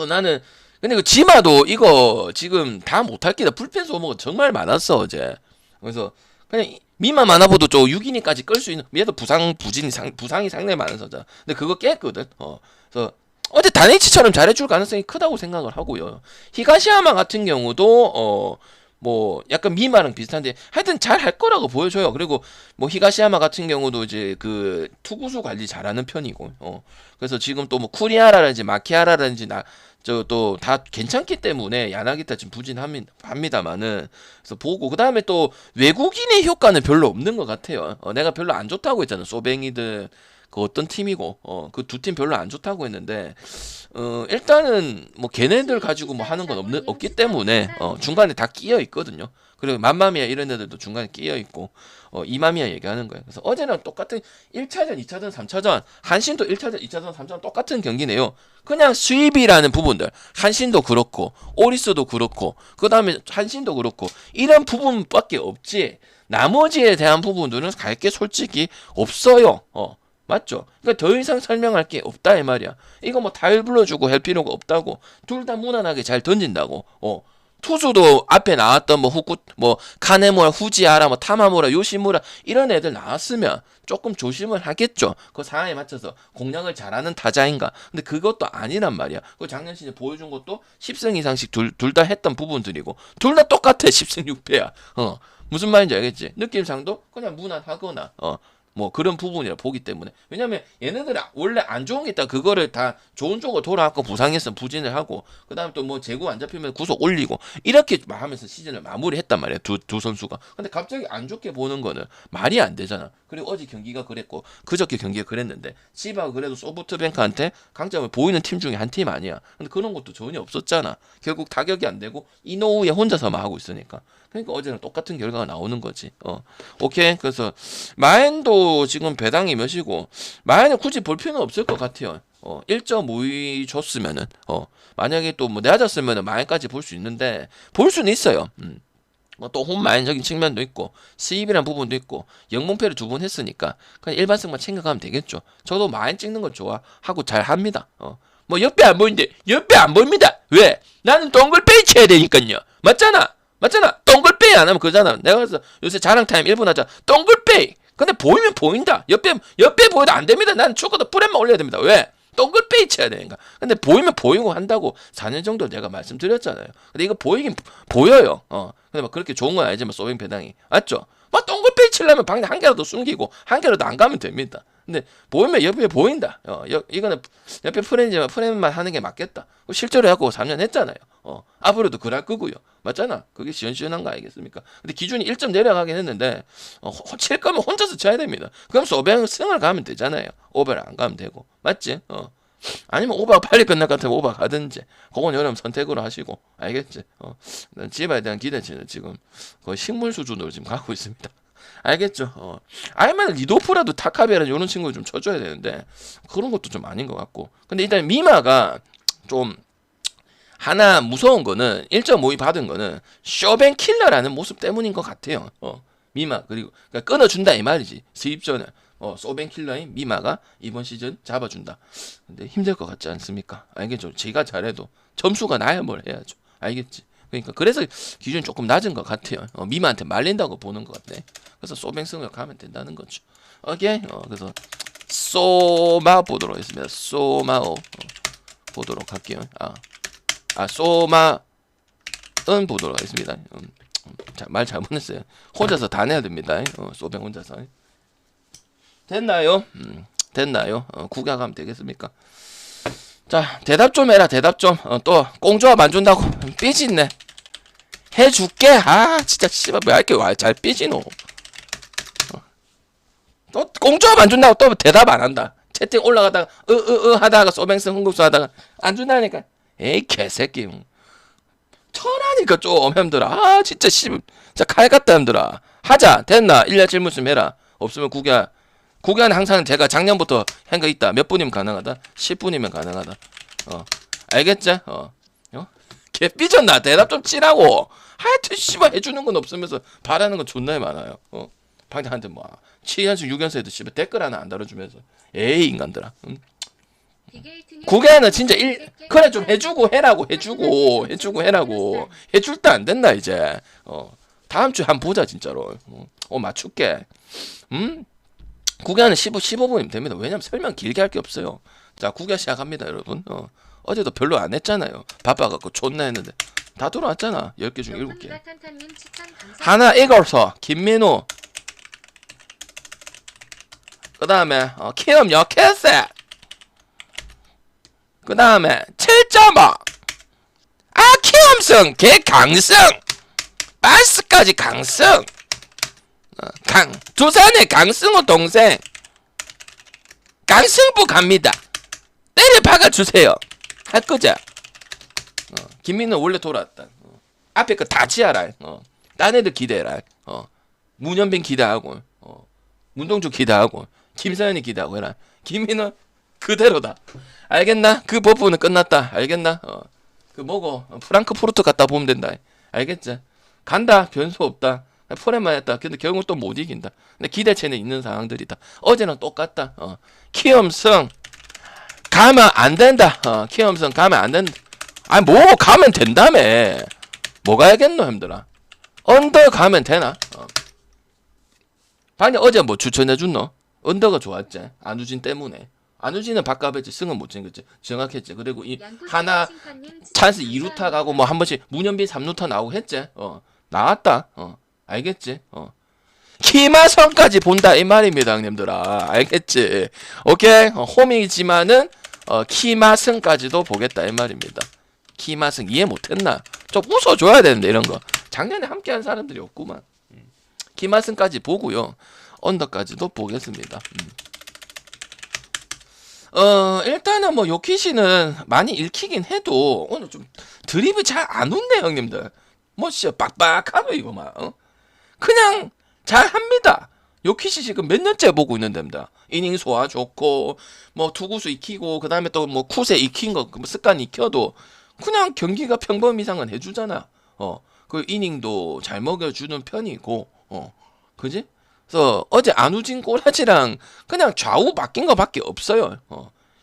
나는 근데 그 지마도 이거 지금 다 못할 기다. 불펜 소모가 정말 많았어 어제. 그래서 그냥 미마 마나보도 저 6인이까지 끌 수 있는 얘도 부상이 상당히 많은 선수야. 근데 그거 깼거든. 그래서 어제 다네이치처럼 잘해줄 가능성이 크다고 생각을 하고요. 히가시야마 같은 경우도 뭐 약간 미마랑 비슷한데 하여튼 잘 할 거라고 보여줘요. 그리고 뭐 히가시야마 같은 경우도 이제 그 투구수 관리 잘하는 편이고. 그래서 지금 또 뭐 쿠리하라든지 마키하라든지 또 다 괜찮기 때문에 야나기타 지금 부진합니다만은 그래서 보고 그 다음에 또 외국인의 효과는 별로 없는 것 같아요. 내가 별로 안 좋다고 했잖아. 소뱅이든 그 어떤 팀이고 그 두 팀 별로 안 좋다고 했는데 일단은 뭐 걔네들 가지고 뭐 하는 건 없기 때문에 중간에 다 끼어 있거든요. 그리고 맘마미아 이런 애들도 중간에 끼어 있고 이마미아 얘기하는 거예요. 그래서 어제랑 똑같은 1차전, 2차전, 3차전 한신도 1차전, 2차전, 3차전 똑같은 경기네요. 그냥 수입이라는 부분들 한신도 그렇고 오리스도 그렇고 그 다음에 한신도 그렇고 이런 부분밖에 없지 나머지에 대한 부분들은 갈 게 솔직히 없어요. 맞죠? 그러니까 더 이상 설명할 게 없다 이 말이야. 이거 뭐 달 불러주고 할 필요가 없다고. 둘 다 무난하게 잘 던진다고. 투수도 앞에 나왔던 뭐 카네모라, 후지하라, 뭐 타마무라, 요시무라 이런 애들 나왔으면 조금 조심을 하겠죠. 그 상황에 맞춰서 공략을 잘하는 타자인가. 근데 그것도 아니란 말이야. 그 작년 시즌 보여준 것도 10승 이상씩 둘 다 했던 부분들이고 둘 다 똑같아. 10승 6패야. 무슨 말인지 알겠지? 느낌상도 그냥 무난하거나 뭐 그런 부분이라 보기 때문에. 왜냐면 얘네들은 원래 안 좋은 게 있다. 그거를 다 좋은 쪽으로 돌아왔고 부상했으면 부진을 하고 그 다음에 또 뭐 재고 안 잡히면 구속 올리고 이렇게 하면서 시즌을 마무리했단 말이야. 두 선수가. 근데 갑자기 안 좋게 보는 거는 말이 안 되잖아. 그리고 어제 경기가 그랬고 그저께 경기가 그랬는데 시바가 그래도 소프트뱅크한테 강점을 보이는 팀 중에 한 팀 아니야. 근데 그런 것도 전혀 없었잖아. 결국 타격이 안 되고 이노우에 혼자서만 하고 있으니까. 그러니까 어제랑 똑같은 결과가 나오는 거지. 오케이. 그래서 마엔도 지금 배당이 몇이고 마엔은 굳이 볼 필요는 없을 것 같아요. 1.5위 줬으면은 만약에 또 뭐 내야졌으면은 마엔까지 볼 수 있는데 볼 수는 있어요. 또 홈마인적인 측면도 있고 수입이란 부분도 있고 영문패를 2번 했으니까 그냥 일반승만 챙겨가면 되겠죠. 저도 마인 찍는 거 좋아하고 잘 합니다. 뭐 옆에 안 보이는데 옆에 안 보입니다. 왜? 나는 동글빼이 쳐야 되니까요. 맞잖아. 동글빼이 안 하면 그러잖아. 내가 그래서 요새 자랑 타임 1분 하자. 동글빼이 근데 보이면 보인다. 옆에 보여도 안 됩니다. 나는 축구도 프레임만 올려야 됩니다. 왜? 동글페이 쳐야 되니까. 근데 보이면 보이고 한다고 4년 정도 내가 말씀드렸잖아요. 근데 이거 보이긴 보여요. 근데 막 그렇게 좋은 건 아니지만 소빙 배당이 맞죠? 막 동글페이 치려면 방향 한 개라도 숨기고 한 개라도 안 가면 됩니다. 근데 보이면 옆에 보인다. 이거는 옆에 프레임만 하는 게 맞겠다. 실제로 해갖고 3년 했잖아요. 앞으로도 그럴 거고요. 맞잖아. 그게 시원시원한 거 아니겠습니까? 근데 기준이 1점 내려가긴 했는데 칠 거면 혼자서 쳐야 됩니다. 그럼 소뱅 승을 가면 되잖아요. 오버를 안 가면 되고. 맞지? 아니면 오버가 빨리 끝날 것 같으면 오버 가든지. 그건 여러분 선택으로 하시고. 알겠지? 난 집에 대한 기대치는 지금 거의 식물 수준으로 지금 가고 있습니다. 알겠죠? 알면 리도프라도 타카베라는 이런 친구를 좀 쳐줘야 되는데 그런 것도 좀 아닌 것 같고. 근데 일단 미마가 좀 하나 무서운 거는 1.52 받은 거는 쇼뱅 킬러라는 모습 때문인 것 같아요. 미마 그리고 그러니까 끊어준다 이 말이지. 수입 전에 쇼뱅 킬러인 미마가 이번 시즌 잡아준다. 근데 힘들 것 같지 않습니까? 알겠죠? 제가 잘해도 점수가 나야 뭘 해야죠. 알겠지? 그러니까 그래서 기준이 조금 낮은 것 같아요. 미마한테 말린다고 보는 것 같아. 그래서 소뱅승을 가면 된다는 거죠. 오케이. 그래서 소마 보도록 하겠습니다. 소마오 보도록 할게요. 소마은 보도록 하겠습니다. 말 잘못했어요. 혼자서 다 내야 됩니다. 소뱅 혼자서. 됐나요? 됐나요? 구경하면 되겠습니까? 자, 대답 좀 해라. 대답 좀. 또 꽁조합 안 준다고 삐진네. 해줄게. 진짜 씨발 왜 이렇게 잘 삐지노? 또 꽁조합 안 준다고 또 대답 안 한다. 채팅 올라가다가 하다가 소뱅승 흥국수 하다가 안 준다니까. 에이 개새끼. 천하니까 좀 힘들어. 진짜 씨발 진짜 칼 같다 힘들어. 하자. 됐나? 1년 질문 좀 해라. 없으면 구경. 구경은 항상 제가 작년부터 한 거 있다. 몇 분이면 가능하다? 10분이면 가능하다. 알겠지? 개 삐졌나? 대답 좀 치라고. 하여튼 씨발 해주는 건 없으면서 바라는 건 존나 많아요. 방장한테 뭐 7연승 6연승 해도 씨발 댓글 하나 안 달아주면서 에이 인간들아. 구경은 진짜 그래 좀 해주고 해라고 해주고 해라고 해줄 때 안 된다 이제. 다음 주에 한번 보자 진짜로. 맞출게. 구경은 15분이면 됩니다. 왜냐면 설명 길게 할 게 없어요. 자, 구경 시작합니다, 여러분. 어제도 별로 안 했잖아요. 바빠갖고 존나 했는데. 다 돌아왔잖아. 10개 중 7개. 하나 읽어서 김민우. 그 다음에 키움 역해세. 그 다음에 7.5. 키움승 개강승. 바스까지 강승. 두산의 강승호 동생 강승부 갑니다. 때려 박아주세요. 할 거자. 김민우 원래 돌아왔다. 앞에 거 다 지어라. 딴 애들 기대해라. 문현빈 기대하고 문동주 기대하고 김서현이 기대하고 해라. 김민우 그대로다. 알겠나? 그 버프는 끝났다. 알겠나? 그 뭐고 프랑크푸르트 갔다 보면 된다. 알겠지? 간다. 변수 없다. 포레만 했다. 근데 결국 또 못 이긴다. 근데 기대치는 있는 상황들이다. 어제는 똑같다. 키움승 가면 안 된다. 키움승 가면 안 된다. 뭐 가면 된다며. 뭐 가야겠노 힘들어. 언더 가면 되나? 방금 어제 뭐 추천해줬노? 언더가 좋았지. 안우진 때문에. 안우진은 바꿔봤지. 승은 못 챙겼지. 정확했지. 그리고 이 하나 찬스 2루타 가고 뭐 한 번씩 문현빈 3루타 나오고 했지. 나왔다. 알겠지? 키마성까지 본다 이 말입니다, 형님들아. 알겠지? 오케이? 홈이지만은 키마승까지도 보겠다 이 말입니다. 키마승 이해 못했나? 좀 웃어줘야 되는데 이런 거. 작년에 함께한 사람들이 없구만. 키마승까지 보고요. 언더까지도 보겠습니다. 일단은 뭐 요키시는 많이 읽히긴 해도 오늘 좀 드립이 잘 안 웃네 형님들. 뭐 진짜 빡빡하네 이거 막. 그냥 잘합니다. 요키시 지금 몇 년째 보고 있는 데입니다. 이닝 소화 좋고 뭐 투구수 익히고 그 다음에 또 뭐 쿠세 익힌 거 뭐 습관 익혀도 그냥 경기가 평범 이상은 해주잖아. 그 이닝도 잘 먹여주는 편이고 그지? 그래서 어제 안우진 꼬라지랑 그냥 좌우 바뀐 거밖에 없어요.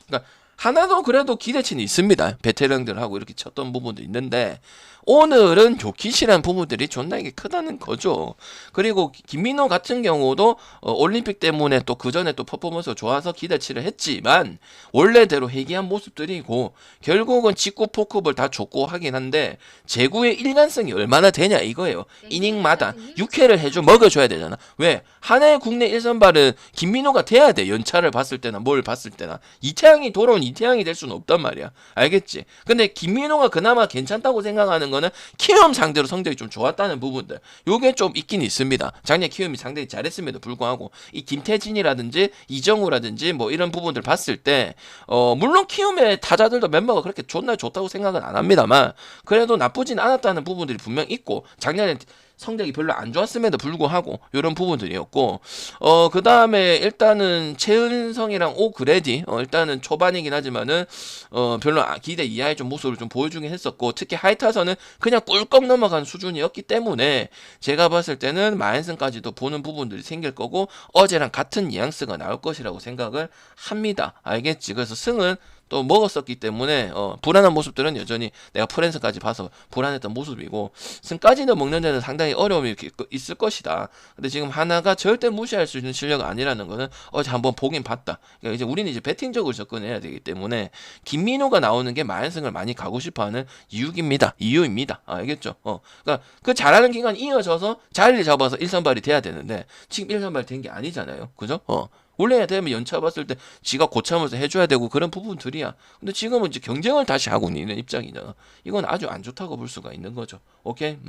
그러니까 하나도 그래도 기대치는 있습니다. 베테랑들하고 이렇게 쳤던 부분도 있는데 오늘은 요키시라는 부분들이 존나 이게 크다는 거죠. 그리고 김민호 같은 경우도 올림픽 때문에 또 그 전에 또 퍼포먼스가 좋아서 기대치를 했지만 원래대로 회귀한 모습들이고 결국은 직구 포크볼 다 줬고 하긴 한데 제구의 일관성이 얼마나 되냐 이거예요. 이닝마다 6회를 해줘 먹여줘야 되잖아. 왜? 하나의 국내 1선발은 김민호가 돼야 돼. 연차를 봤을 때나 뭘 봤을 때나. 이태양이 돌아온 이태양이 될 수는 없단 말이야. 알겠지? 근데 김민호가 그나마 괜찮다고 생각하는 거는 키움 상대로 성적이 좀 좋았다는 부분들. 요게 좀 있긴 있습니다. 작년 키움이 상당히 잘했음에도 불구하고 이 김태진이라든지 이정우라든지 뭐 이런 부분들 봤을 때 물론 키움의 타자들도 멤버가 그렇게 존나 좋다고 생각은 안 합니다만 그래도 나쁘진 않았다는 부분들이 분명 있고 작년에 성적이 별로 안 좋았음에도 불구하고 이런 부분들이었고 그 다음에 일단은 최은성이랑 오그레디 일단은 초반이긴 하지만은 별로 기대 이하의 좀 모습을 좀 보여주긴 했었고 특히 하이타선은 그냥 꿀꺽 넘어간 수준이었기 때문에 제가 봤을 때는 마앤슨까지도 보는 부분들이 생길 거고 어제랑 같은 뉘앙스가 나올 것이라고 생각을 합니다. 알겠지? 그래서 승은 또 먹었었기 때문에 불안한 모습들은 여전히 내가 프랜스까지 봐서 불안했던 모습이고 승까지는 먹는 데는 상당히 어려움이 있을 것이다. 근데 지금 하나가 절대 무시할 수 있는 실력 아니라는 거는 어제 한번 보긴 봤다. 그러니까 이제 우리는 이제 배팅적으로 접근해야 되기 때문에 김민호가 나오는 게 마앤승을 많이 가고 싶어하는 이유입니다. 알겠죠? 그러니까 그 잘하는 기간 이어져서 자리를 잡아서 1선발이 돼야 되는데 지금 1선발 된 게 아니잖아요. 그죠? 원래 되면 연차 봤을 때 지가 고참으로서 해줘야 되고 그런 부분들이야. 근데 지금은 이제 경쟁을 다시 하고 있는 입장이잖아. 이건 아주 안 좋다고 볼 수가 있는 거죠. 오케이?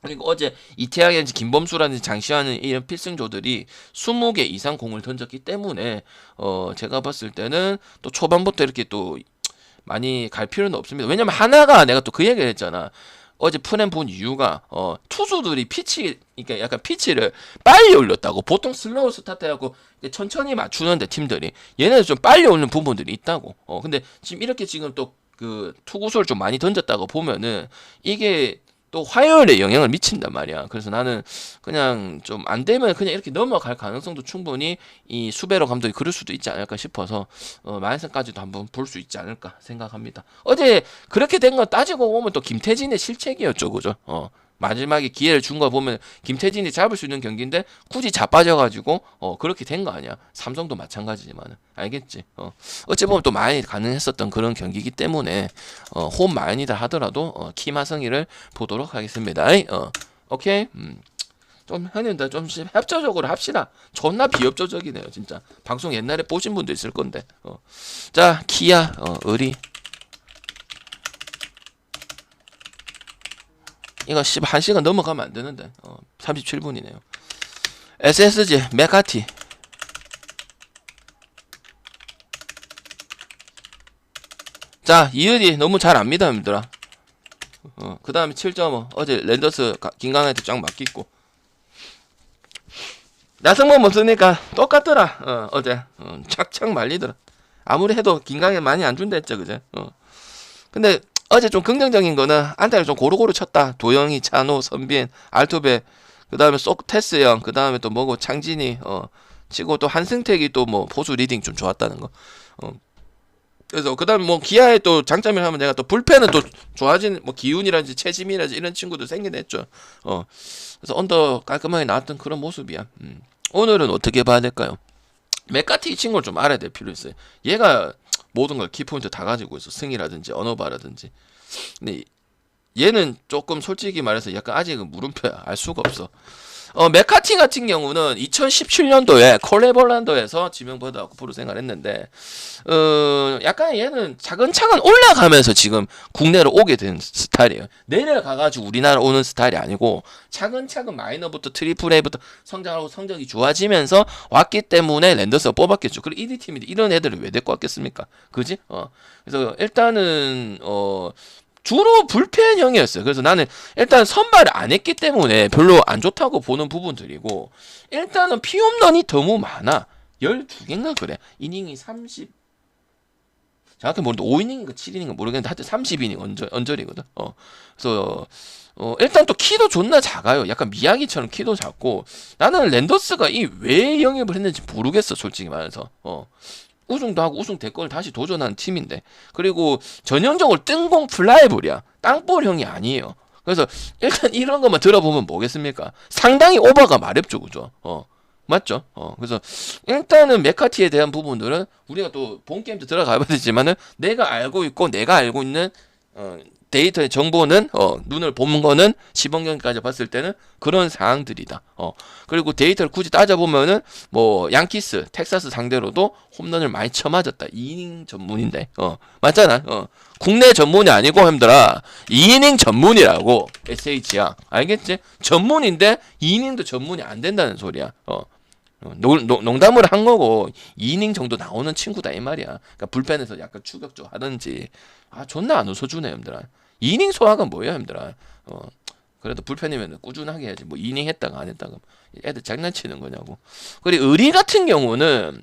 그리고 어제 이태양이라든지 김범수라든지 장시환은 이런 필승조들이 20개 이상 공을 던졌기 때문에 제가 봤을 때는 또 초반부터 이렇게 또 많이 갈 필요는 없습니다. 왜냐면 하나가 내가 또 그 얘기를 했잖아. 어제 프렘 본 이유가 투수들이 그러니까 약간 피치를 빨리 올렸다고. 보통 슬로우 스타트 해갖고 천천히 맞추는데 팀들이 얘네들 좀 빨리 올리는 부분들이 있다고. 근데 지금 이렇게 지금 또 그 투구수를 좀 많이 던졌다고 보면은 이게 또 화요일에 영향을 미친단 말이야. 그래서 나는 그냥 좀 안 되면 그냥 이렇게 넘어갈 가능성도 충분히 이 수베로 감독이 그럴 수도 있지 않을까 싶어서 마앤슨까지도 한번 볼 수 있지 않을까 생각합니다. 어제 그렇게 된 거 따지고 보면 또 김태진의 실책이었죠, 그죠? 마지막에 기회를 준 거 보면 김태진이 잡을 수 있는 경기인데 굳이 자빠져가지고 그렇게 된 거 아니야. 삼성도 마찬가지지만 알겠지. 어찌 보면 또 많이 가능했었던 그런 경기이기 때문에 홈 마인이다 하더라도 키마성이를 보도록 하겠습니다. 오케이. 좀 형님들 좀 협조적으로 합시다. 존나 비협조적이네요, 진짜. 방송 옛날에 보신 분도 있을 건데. 자, 키야, 의리. 이거 1시간 넘어가면 안 되는데 37분이네요. SSG 메카티. 자, 이은이 너무 잘 압니다, 님들아. 그 다음에 7.5 어제 랜더스 김강한테 쫙 맡기고 나성범 없으니까 똑같더라. 어제 착착 말리더라. 아무리 해도 김강현 많이 안 준다 했죠, 그제? 근데 어제 좀 긍정적인 거는 안타를 좀 고루고루 쳤다. 도영이, 찬호, 선빈, 알투베, 그 다음에 테스 형, 그 다음에 또 뭐고 창진이 치고 또 한승택이 또 뭐 포수 리딩 좀 좋았다는 거. 그래서 그 다음에 뭐 기아의 또 장점을 하면 내가 또 불펜은 또 좋아진 뭐 기훈이라든지 최지민이라든지 이런 친구도 생긴 했죠. 그래서 언더 깔끔하게 나왔던 그런 모습이야. 오늘은 어떻게 봐야 될까요? 맥카티 이 친구를 좀 알아야 될 필요 있어요. 얘가 모든 걸 키포인트 다 가지고 있어. 승이라든지 언어바라든지. 근데 얘는 조금 솔직히 말해서 약간 아직은 물음표야. 알 수가 없어. 맥카티 같은 경우는 2017년도에 콜레볼란도에서 지명받아갖고 프로 생활했는데 약간 얘는 차근차근 올라가면서 지금 국내로 오게 된 스타일이에요. 내려가가지고 우리나라 오는 스타일이 아니고 차근차근 마이너부터 트리플 A부터 성장하고 성적이 좋아지면서 왔기 때문에 랜더스가 뽑았겠죠. 그리고 1위 팀인데 이런 애들을 왜 데리고 왔겠습니까? 그지? 그래서 일단은 주로 불펜형이었어요. 그래서 나는 일단 선발을 안 했기 때문에 별로 안 좋다고 보는 부분들이고 일단은 피홈런이 너무 많아. 12개인가 그래. 이닝이 30 정확히 모르는데 5이닝인가 7이닝인가 모르겠는데 하여튼 30이닝 언저리거든. 그래서 일단 또 키도 존나 작아요. 약간 미야기처럼 키도 작고 나는 랜더스가 이 왜 영입을 했는지 모르겠어, 솔직히 말해서. 우승도 하고 우승 대권을 다시 도전하는 팀인데, 그리고 전형적으로 뜬공 플라이볼이야. 땅볼형이 아니에요. 그래서 일단 이런 것만 들어보면 뭐겠습니까? 상당히 오버가 마렵죠, 그죠? 맞죠? 그래서 일단은 맥카티에 대한 부분들은 우리가 또 본 게임 도 들어가야 되지만은 내가 알고 있고 내가 알고 있는 데이터의 정보는 눈을 보는 거는 시범 경기까지 봤을 때는 그런 상황들이다. 그리고 데이터를 굳이 따져보면은 뭐 양키스, 텍사스 상대로도 홈런을 많이 쳐맞았다. 2이닝 전문인데 맞잖아. 국내 전문이 아니고 형들아 2이닝 전문이라고. SH야 알겠지? 전문인데 2이닝도 전문이 안 된다는 소리야. 농담을 한 거고 2이닝 정도 나오는 친구다 이 말이야. 그러니까 불펜에서 약간 추격 좀 하든지. 존나 안 웃어주네 형들아. 2이닝 소화가 뭐야 형들아. 그래도 불펜이면 꾸준하게 해야지. 뭐 2이닝 했다가 안 했다가 애들 장난치는 거냐고. 그리고 의리 같은 경우는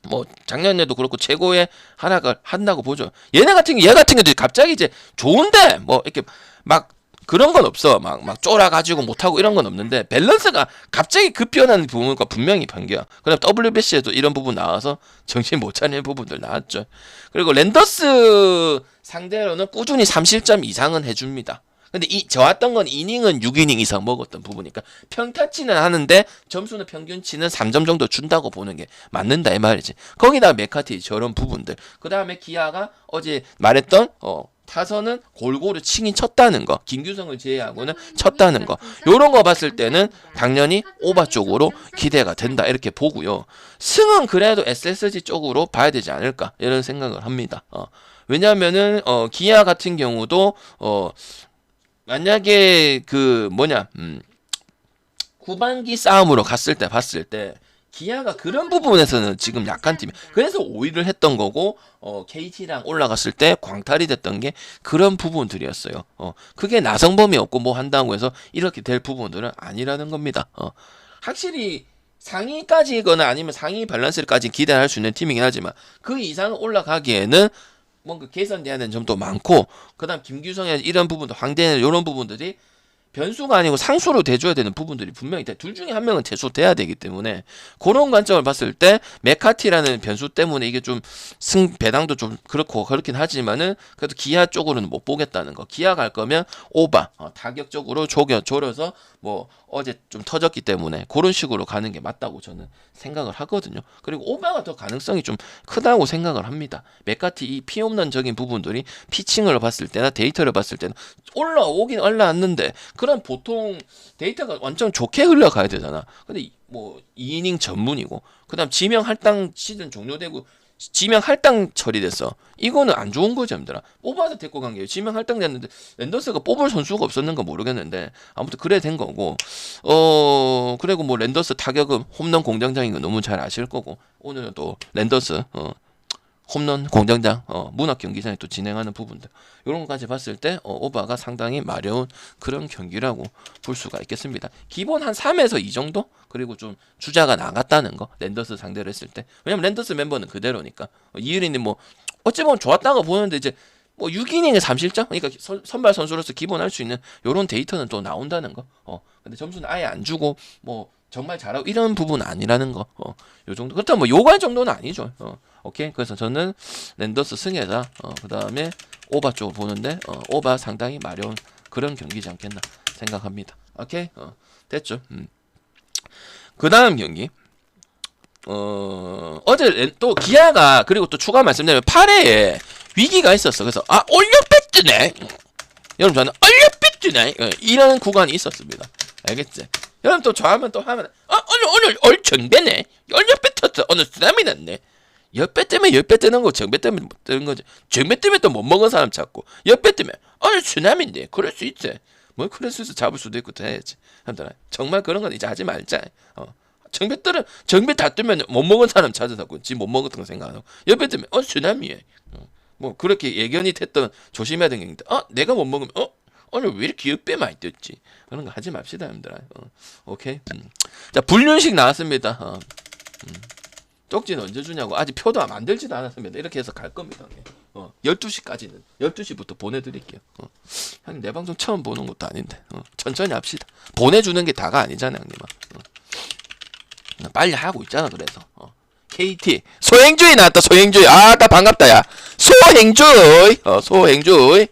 뭐 작년에도 그렇고 최고의 하나가 한다고 보죠. 얘 같은 경우도 갑자기 이제 좋은데 뭐 이렇게 막 그런 건 없어. 막 쫄아가지고 못하고 이런 건 없는데, 밸런스가 갑자기 급변하는 부분과 분명히 변겨. 그다음 WBC에도 이런 부분 나와서 정신 못 차리는 부분들 나왔죠. 그리고 랜더스 상대로는 꾸준히 3실점 이상은 해줍니다. 근데 좋았던 건 이닝은 6이닝 이상 먹었던 부분이니까 평타치는 하는데 점수는 평균치는 3점 정도 준다고 보는 게 맞는다 이 말이지. 거기다가 메카티 저런 부분들. 그 다음에 기아가 어제 말했던 타선은 골고루 치긴 쳤다는 거, 김규성을 제외하고는 쳤다는 거, 요런 거 봤을 때는 당연히 오바 쪽으로 기대가 된다 이렇게 보고요. 승은 그래도 SSG 쪽으로 봐야 되지 않을까 이런 생각을 합니다. 왜냐하면은 기아 같은 경우도 만약에 후반기 싸움으로 갔을 때 봤을 때 기아가 그런 부분에서는 지금 약한 팀이야. 그래서 5위를 했던 거고 KT랑 올라갔을 때 광탈이 됐던 게 그런 부분들이었어요. 그게 나성범이 없고 뭐 한다고 해서 이렇게 될 부분들은 아니라는 겁니다. 확실히 상위까지거나 아니면 상위 밸런스까지 기대할 수 있는 팀이긴 하지만 그 이상 올라가기에는 뭔가 개선돼야 되는 점도 많고, 그다음 김규성의 이런 부분도 황대는 이런 부분들이 변수가 아니고 상수로 대줘야 되는 부분들이 분명히 둘 중에 한 명은 대수돼야 되기 때문에 그런 관점을 봤을 때 메카티라는 변수 때문에 이게 좀 배당도 좀 그렇고 그렇긴 하지만은 그래도 기아 쪽으로는 못 보겠다는 거. 기아 갈 거면 오바 타격적으로 졸여서 뭐 어제 좀 터졌기 때문에 그런 식으로 가는 게 맞다고 저는 생각을 하거든요. 그리고 오바가 더 가능성이 좀 크다고 생각을 합니다. 메카티 이 피홈런적인 부분들이 피칭을 봤을 때나 데이터를 봤을 때는 올라오긴 올라왔는데 그런 보통 데이터가 완전 좋게 흘러가야 되잖아. 근데 뭐 2이닝 전문이고 그다음 지명 할당 시즌 종료되고 지명 할당 처리됐어. 이거는 안 좋은 거죠, 얘들아. 뽑아서 데리고 간 게 지명 할당 됐는데 랜더스가 뽑을 선수가 없었는가 모르겠는데 아무튼 그래 된 거고. 그리고 뭐 랜더스 타격은 홈런 공장장인 거 너무 잘 아실 거고, 오늘은 또 랜더스 홈런 공장장 문학 경기장에 또 진행하는 부분들 이런 것까지 봤을 때 오바가 상당히 마려운 그런 경기라고 볼 수가 있겠습니다. 기본 한 3에서 2 정도? 그리고 좀 주자가 나갔다는 거, 랜더스 상대로 했을 때. 왜냐면 랜더스 멤버는 그대로니까. 이유리님 뭐 어찌 보면 좋았다고 보는데 이제 뭐 6이닝에 3실점? 그러니까 선발 선수로서 기본 할 수 있는 요런 데이터는 또 나온다는 거. 근데 점수는 아예 안 주고 뭐 정말 잘하고 이런 부분은 아니라는 거. 요 정도. 그렇다면 뭐 요구할 정도는 아니죠. 오케이. 그래서 저는 랜더스 승에다 그다음에 오바 쪽을 보는데 오바 상당히 마려운 그런 경기지 않겠나 생각합니다. 오케이. 됐죠. 그다음 경기. 어제 또 기아가 그리고 또 추가 말씀드리면 8회에 위기가 있었어. 그래서 올려 뺐드네. 여러분 저는 올려 뺐드네. 이런 구간이 있었습니다. 알겠지? 여러분 또 좋아하면 또 하면 오늘 정배네. 올려 뺐었어. 오늘 쓰나미 났네. 옆배 때문에 옆배 뜨는 거 정배 때문에 못 뜨는 거지. 정배 때문에 또 못 먹은 사람 찾고 옆배 때문에 오늘 쓰나미인데 그럴 수 있지. 뭐 그럴 수 있어. 잡을 수도 있고 해야지. 정말 그런 건 이제 하지 말자. 정배 다 뜨면 못 먹은 사람 찾아서 지 못 먹었던 거 생각하고 옆에 뜨면 쓰나미에 뭐 그렇게 예견이 됐던 조심해야 되는 게 있는데 내가 못 먹으면 오늘 왜 이렇게 옆배 많이 떴지? 그런 거 하지 맙시다 여러분들. 오케이. 자 불륜식 나왔습니다. 쪽지는 언제 주냐고. 아직 표도 만들지도 않았습니다. 이렇게 해서 갈 겁니다. 12시까지는 12시부터 보내드릴게요. 형님 내 방송 처음 보는 것도 아닌데 천천히 합시다. 보내주는 게 다가 아니잖아 형님아. 빨리 하고 있잖아. 그래서 KT 소행주의 나왔다. 소행주의. 아따 반갑다 야. 소행주의. 소행주의.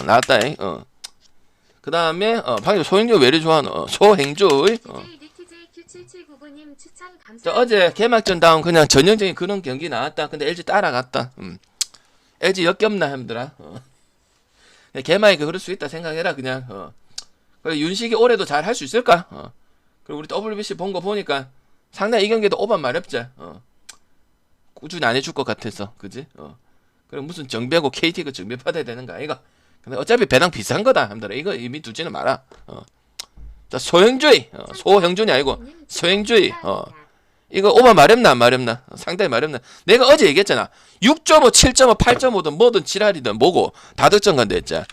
나왔다. 그 다음에 방금 소행주의 왜 이리 좋아하노? 소행주의. TJQ7799님 추천 저 감사합니다. 어제 개막전 다운 그냥 전형적인 그런 경기 나왔다. 근데 LG 따라갔다. LG 역겹나 힘들아. 개막이 그럴 수 있다 생각해라 그냥. 그리고 윤식이 올해도 잘 할 수 있을까? 그리고 우리 WBC 본 거 보니까 상당히 이 경기도 오반 마렵지. 꾸준히 안 해줄 것 같아서, 그지? 그리고 무슨 정배하고 KT가 정배 받아야 되는 거 아이가? 근데 어차피 배당 비싼 거다, 함들아. 이거 이미 두지는 마라. 자, 소행주의. 소행준이 아니고 소행주의. 이거 오반 마렵나 안 마렵나? 상당히 마렵나? 내가 어제 얘기했잖아. 6.5, 7.5, 8.5든 뭐든 지랄이든 뭐고 다득점 간다 했잖아.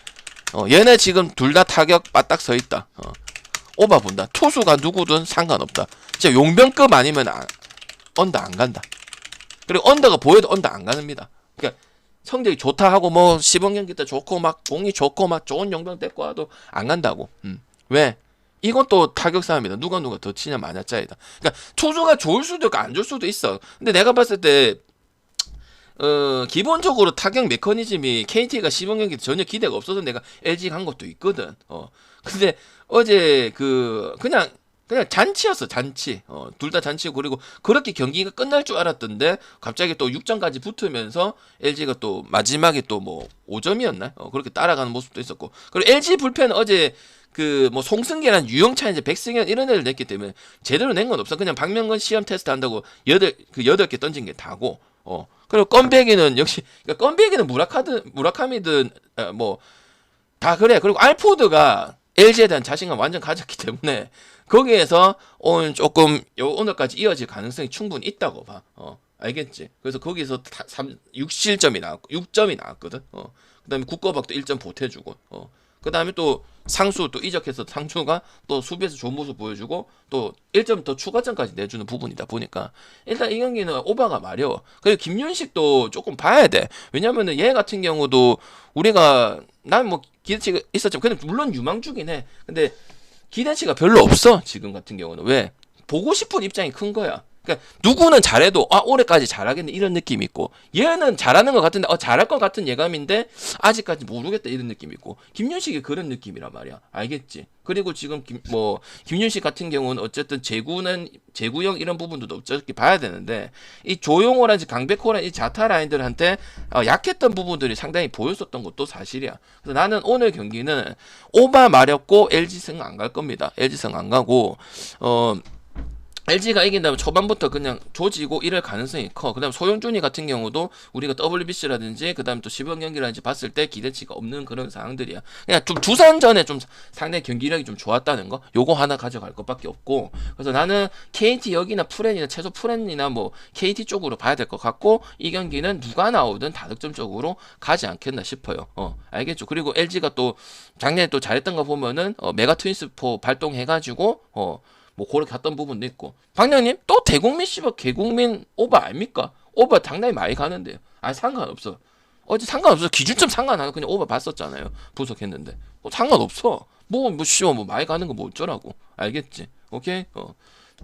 얘네 지금 둘 다 타격 바딱 서 있다. 오바 본다. 투수가 누구든 상관없다. 진짜 용병급 아니면 언더 안 간다. 그리고 언더가 보여도 언더 안 가는니다. 그러니까 성적이 좋다 하고 뭐 시범 경기 때 좋고 막 공이 좋고 막 좋은 용병 데리고 와도 안 간다고. 왜? 이건 또 타격 싸움이다. 누가 더 치냐 마냐 짜이다. 그러니까 투수가 좋을 수도 있고 안 좋을 수도 있어. 근데 내가 봤을 때 기본적으로 타격 메커니즘이 KT가 시범 경기 전혀 기대가 없어서 내가 LG 간 것도 있거든. 근데 어제 그냥 잔치였어, 잔치. 둘 다 잔치고, 그리고 그렇게 경기가 끝날 줄 알았던데 갑자기 또 6점까지 붙으면서 LG가 또 마지막에 또 뭐 5점이었나? 그렇게 따라가는 모습도 있었고. 그리고 LG 불펜은 어제 뭐 송승기랑 유영찬, 이제 백승현 이런 애들 냈기 때문에 제대로 낸 건 없어. 그냥 박명건 시험 테스트 한다고 8개 던진 게 다고. 그리고 건배기는 역시, 그러니까 건배기는 무라카미든 뭐 다 그래. 그리고 알포드가 LG에 대한 자신감 완전 가졌기 때문에 거기에서 오늘 조금 오늘까지 이어질 가능성이 충분히 있다고 봐. 알겠지? 그래서 거기서 6점이 나왔거든. 그다음에 국거박도 1점 보태주고. 그다음에 또 상수 또 이적해서 상수가 또 수비에서 좋은 모습 보여주고 또 1점 더 추가점까지 내주는 부분이다 보니까 일단 이 경기는 오바가 마려워. 그리고 김윤식도 조금 봐야 돼. 왜냐면은 얘 같은 경우도 우리가 난 뭐 기대치가 있었지만 근데 물론 유망주긴 해. 근데 기대치가 별로 없어. 지금 같은 경우는. 왜? 보고 싶은 입장이 큰 거야. 그러니까 누구는 잘해도 올해까지 잘하겠네 이런 느낌이 있고, 얘는 잘하는 것 같은데 잘할 것 같은 예감인데 아직까지 모르겠다 이런 느낌이 있고, 김윤식이 그런 느낌이란 말이야. 알겠지? 그리고 지금 김윤식 같은 경우는 어쨌든 제구형 이런 부분도 어차피 봐야 되는데, 이 조용호라든지 강백호라 이 자타 라인들한테 약했던 부분들이 상당히 보였었던 것도 사실이야. 그래서 나는 오늘 경기는 오바 마렵고 LG승 안 갈 겁니다. LG승 안 가고 LG가 이긴다면 초반부터 그냥 조지고 이럴 가능성이 커. 그 다음 소영준이 같은 경우도 우리가 WBC라든지 그 다음 또 시범 경기라든지 봤을 때 기대치가 없는 그런 상황들이야. 그냥 좀 두산 전에 좀 상당히 경기력이 좀 좋았다는 거, 요거 하나 가져갈 것밖에 없고, 그래서 나는 KT 여기나 프렌이나 최소 프렌이나 뭐 KT 쪽으로 봐야 될 것 같고, 이 경기는 누가 나오든 다득점 쪽으로 가지 않겠나 싶어요. 알겠죠? 그리고 LG가 또 작년에 또 잘했던 거 보면은 메가 트윈스포 발동해가지고 뭐 그렇게 갔던 부분도 있고. 박령님 또 대국민 씨발 개국민 오바 아닙니까? 오바 당당히 많이 가는데요. 상관없어. 어제 상관없어. 기준점 상관하고 그냥 오바 봤었잖아요. 분석했는데 상관없어. 뭐 많이 가는 거 뭐 어쩌라고. 알겠지? 오케이?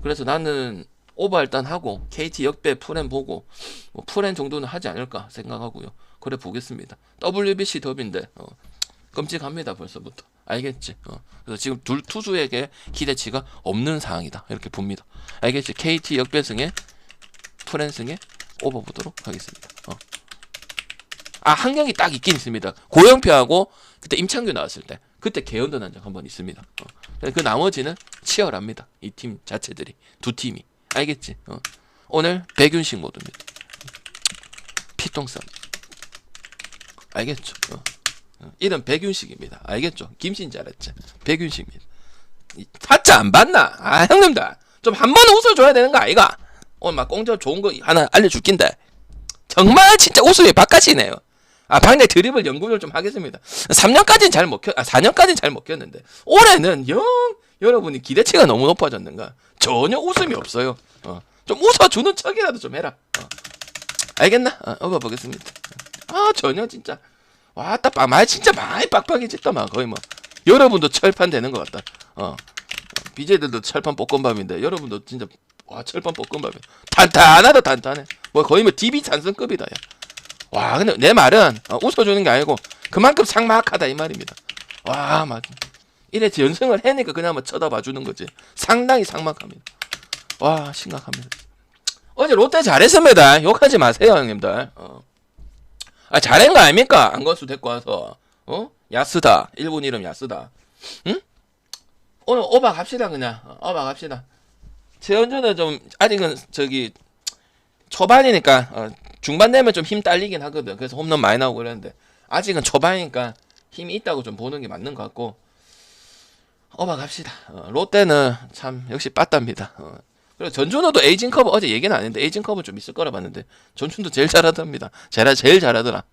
그래서 나는 오바 일단 하고 KT 역배 프렌 보고 뭐 프렌 정도는 하지 않을까 생각하고요. 그래 보겠습니다. WBC 더비인데 끔찍합니다 벌써부터. 알겠지? 그래서 지금 둘 투수에게 기대치가 없는 상황이다 이렇게 봅니다. 알겠지? KT 역배승에 프랜승에 오버 보도록 하겠습니다. 한 경기 딱 있긴 있습니다. 고영표하고 그때 임창규 나왔을 때 그때 개연도 난 적 한번 있습니다. 그 나머지는 치열합니다. 이 팀 자체들이 두 팀이. 알겠지? 오늘 백윤식 모드입니다. 피똥싸. 알겠죠? 이름 백윤식입니다. 알겠죠? 김신 잘했지. 백윤식입니다. 타짜 안 봤나? 형님들 좀 한 번은 웃어줘야 되는 거 아이가? 오늘 막 공짜 좋은 거 하나 알려줄 낀데 정말 진짜 웃음이 바깥이네요. 방내 드리블 연구를 좀 하겠습니다. 3년까지는 잘 먹혔, 4년까지는 잘 먹혔는데 올해는 여러분이 기대치가 너무 높아졌는가? 전혀 웃음이 없어요. 좀 웃어주는 척이라도 좀 해라. 알겠나? 보겠습니다. 전혀 진짜. 와, 말 진짜 많이 빡빡해졌다만. 거의 뭐 여러분도 철판 되는 것 같다. BJ들도 철판 볶음밥인데 여러분도 진짜 와 철판 볶음밥이 탄탄하다 탄탄해. 뭐 거의 뭐 DB 찬성급이다. 야. 와 근데 내 말은 웃어주는 게 아니고 그만큼 삭막하다 이 말입니다. 와 맞. 이래 연승을 해니까 그냥 뭐 쳐다봐주는 거지. 상당히 삭막합니다. 와 심각합니다. 어제 롯데 잘했습니다. 욕하지 마세요 형님들. 잘한 거 아닙니까? 안건수 데리고 와서 야스다. 일본 이름 야스다. 응? 오늘 오바 갑시다 그냥. 오바 갑시다. 최현준은 좀 아직은 저기 초반이니까 중반 되면 좀 힘 딸리긴 하거든. 그래서 홈런 많이 나오고 그랬는데 아직은 초반이니까 힘이 있다고 좀 보는 게 맞는 것 같고 오바 갑시다. 롯데는 참 역시 빠답니다. 그리고 전준호도 에이징 커브 어제 얘기는 안 했는데 에이징 커브 좀 있을 거라 봤는데 전준도 제일 잘하답니다. 제일 잘하더라.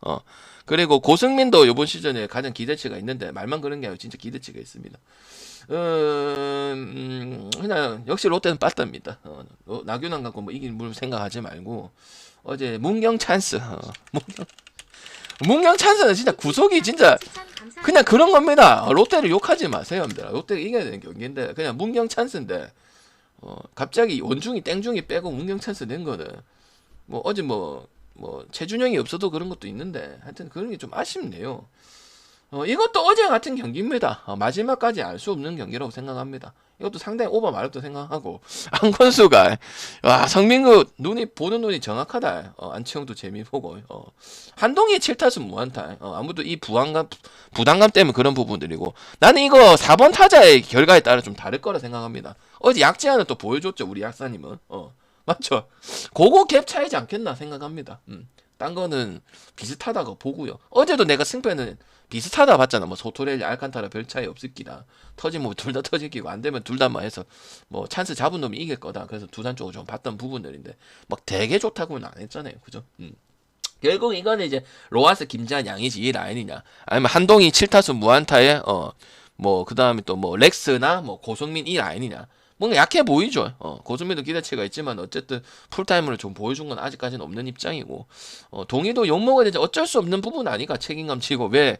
그리고 고승민도 이번 시즌에 가장 기대치가 있는데 말만 그런 게 아니고 진짜 기대치가 있습니다. 그냥 역시 롯데는 빠답니다. 나균안 갖고 뭐 이길 물 생각하지 말고 어제 문경 찬스. 문경 찬스는 진짜 구속이 진짜 그냥 그런 겁니다. 롯데를 욕하지 마세요, 여러분들. 롯데가 이겨야 되는 경기인데 그냥 문경 찬스인데 갑자기 원중이 땡중이 빼고 문경 찬스 낸 거는 뭐 어제 뭐 최준영이 없어도 그런 것도 있는데 하여튼 그런 게 좀 아쉽네요. 이것도 어제 같은 경기입니다. 마지막까지 알 수 없는 경기라고 생각합니다. 이것도 상당히 오버 말했다고 생각하고 안건수가 와 성민구 보는 눈이 정확하다. 안치홍도 재미보고 한동희 7타수 무안타. 아무도 이 부담감 때문에 그런 부분들이고 나는 이거 4번 타자의 결과에 따라 좀 다를 거라 생각합니다. 어제 약제안을 또 보여줬죠 우리 약사님은. 맞죠? 그거 갭 차이지 않겠나 생각합니다. 딴 거는 비슷하다고 보고요. 어제도 내가 승패는 비슷하다 봤잖아. 뭐 소토렐리, 알칸타라 별 차이 없을 기다. 터지면 뭐 둘 다 터질 기고 안 되면 둘 다만 해서 뭐 찬스 잡은 놈이 이길 거다. 그래서 두산 쪽을 좀 봤던 부분들인데 막 되게 좋다고는 안 했잖아요. 그죠? 결국 이거는 이제 로하스, 김재한, 양의지 이 라인이냐 아니면 한동희 7타수 무안타에 뭐 그다음에 또 뭐 렉스나 뭐 고성민 이 라인이냐 뭔가 약해 보이죠. 고승민도 기대치가 있지만 어쨌든 풀타임으로 좀 보여준 건 아직까지는 없는 입장이고 동의도 욕먹어야 되지 어쩔 수 없는 부분 아니까 책임감 치고 왜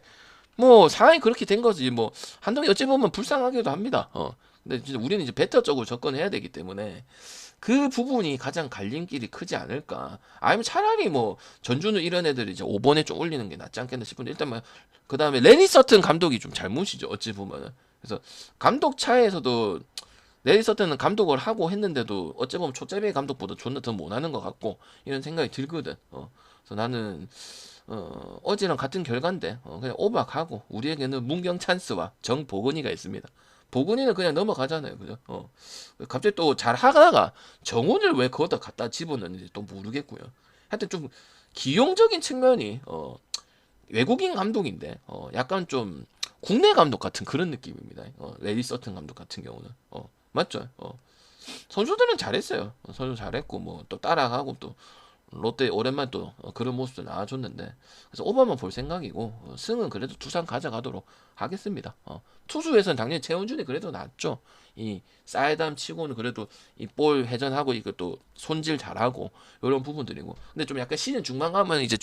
뭐 상황이 그렇게 된 거지 뭐 한동희 어찌 보면 불쌍하기도 합니다. 근데 진짜 우리는 이제 베터 쪽으로 접근해야 되기 때문에 그 부분이 가장 갈림길이 크지 않을까. 아니면 차라리 뭐 전준우 이런 애들이 이제 5번에 좀 올리는 게 낫지 않겠나 싶은데 일단 뭐 그 다음에 레니 서튼 감독이 좀 잘못이죠 어찌 보면은. 그래서 감독 차에서도 레니 서튼은 감독을 하고 했는데도 어찌 보면 초짜배 감독보다 존나 더 못하는 것 같고 이런 생각이 들거든. 그래서 나는 어제랑 같은 결과인데 그냥 오박하고 우리에게는 문경 찬스와 정보근이가 있습니다. 보근이는 그냥 넘어가잖아요, 그죠? 갑자기 또 잘 하다가 정훈을 왜 거기다 갖다 집어넣는지 또 모르겠고요. 하여튼 좀 기용적인 측면이 외국인 감독인데 약간 좀 국내 감독 같은 그런 느낌입니다. 레디 서튼 감독 같은 경우는 맞죠? 선수들은 잘했어요. 선수 잘했고 뭐 또 따라가고 또 롯데 오랜만에 또 그런 모습도 나와줬는데 그래서 오버만 볼 생각이고 승은 그래도 두산 가져가도록 하겠습니다. 투수에서는 당연히 최원준이 그래도 낫죠. 이 사이담 치고는 그래도 이 볼 회전하고 이것도 손질 잘하고 이런 부분들이고 근데 좀 약간 시즌 중반 가면 이제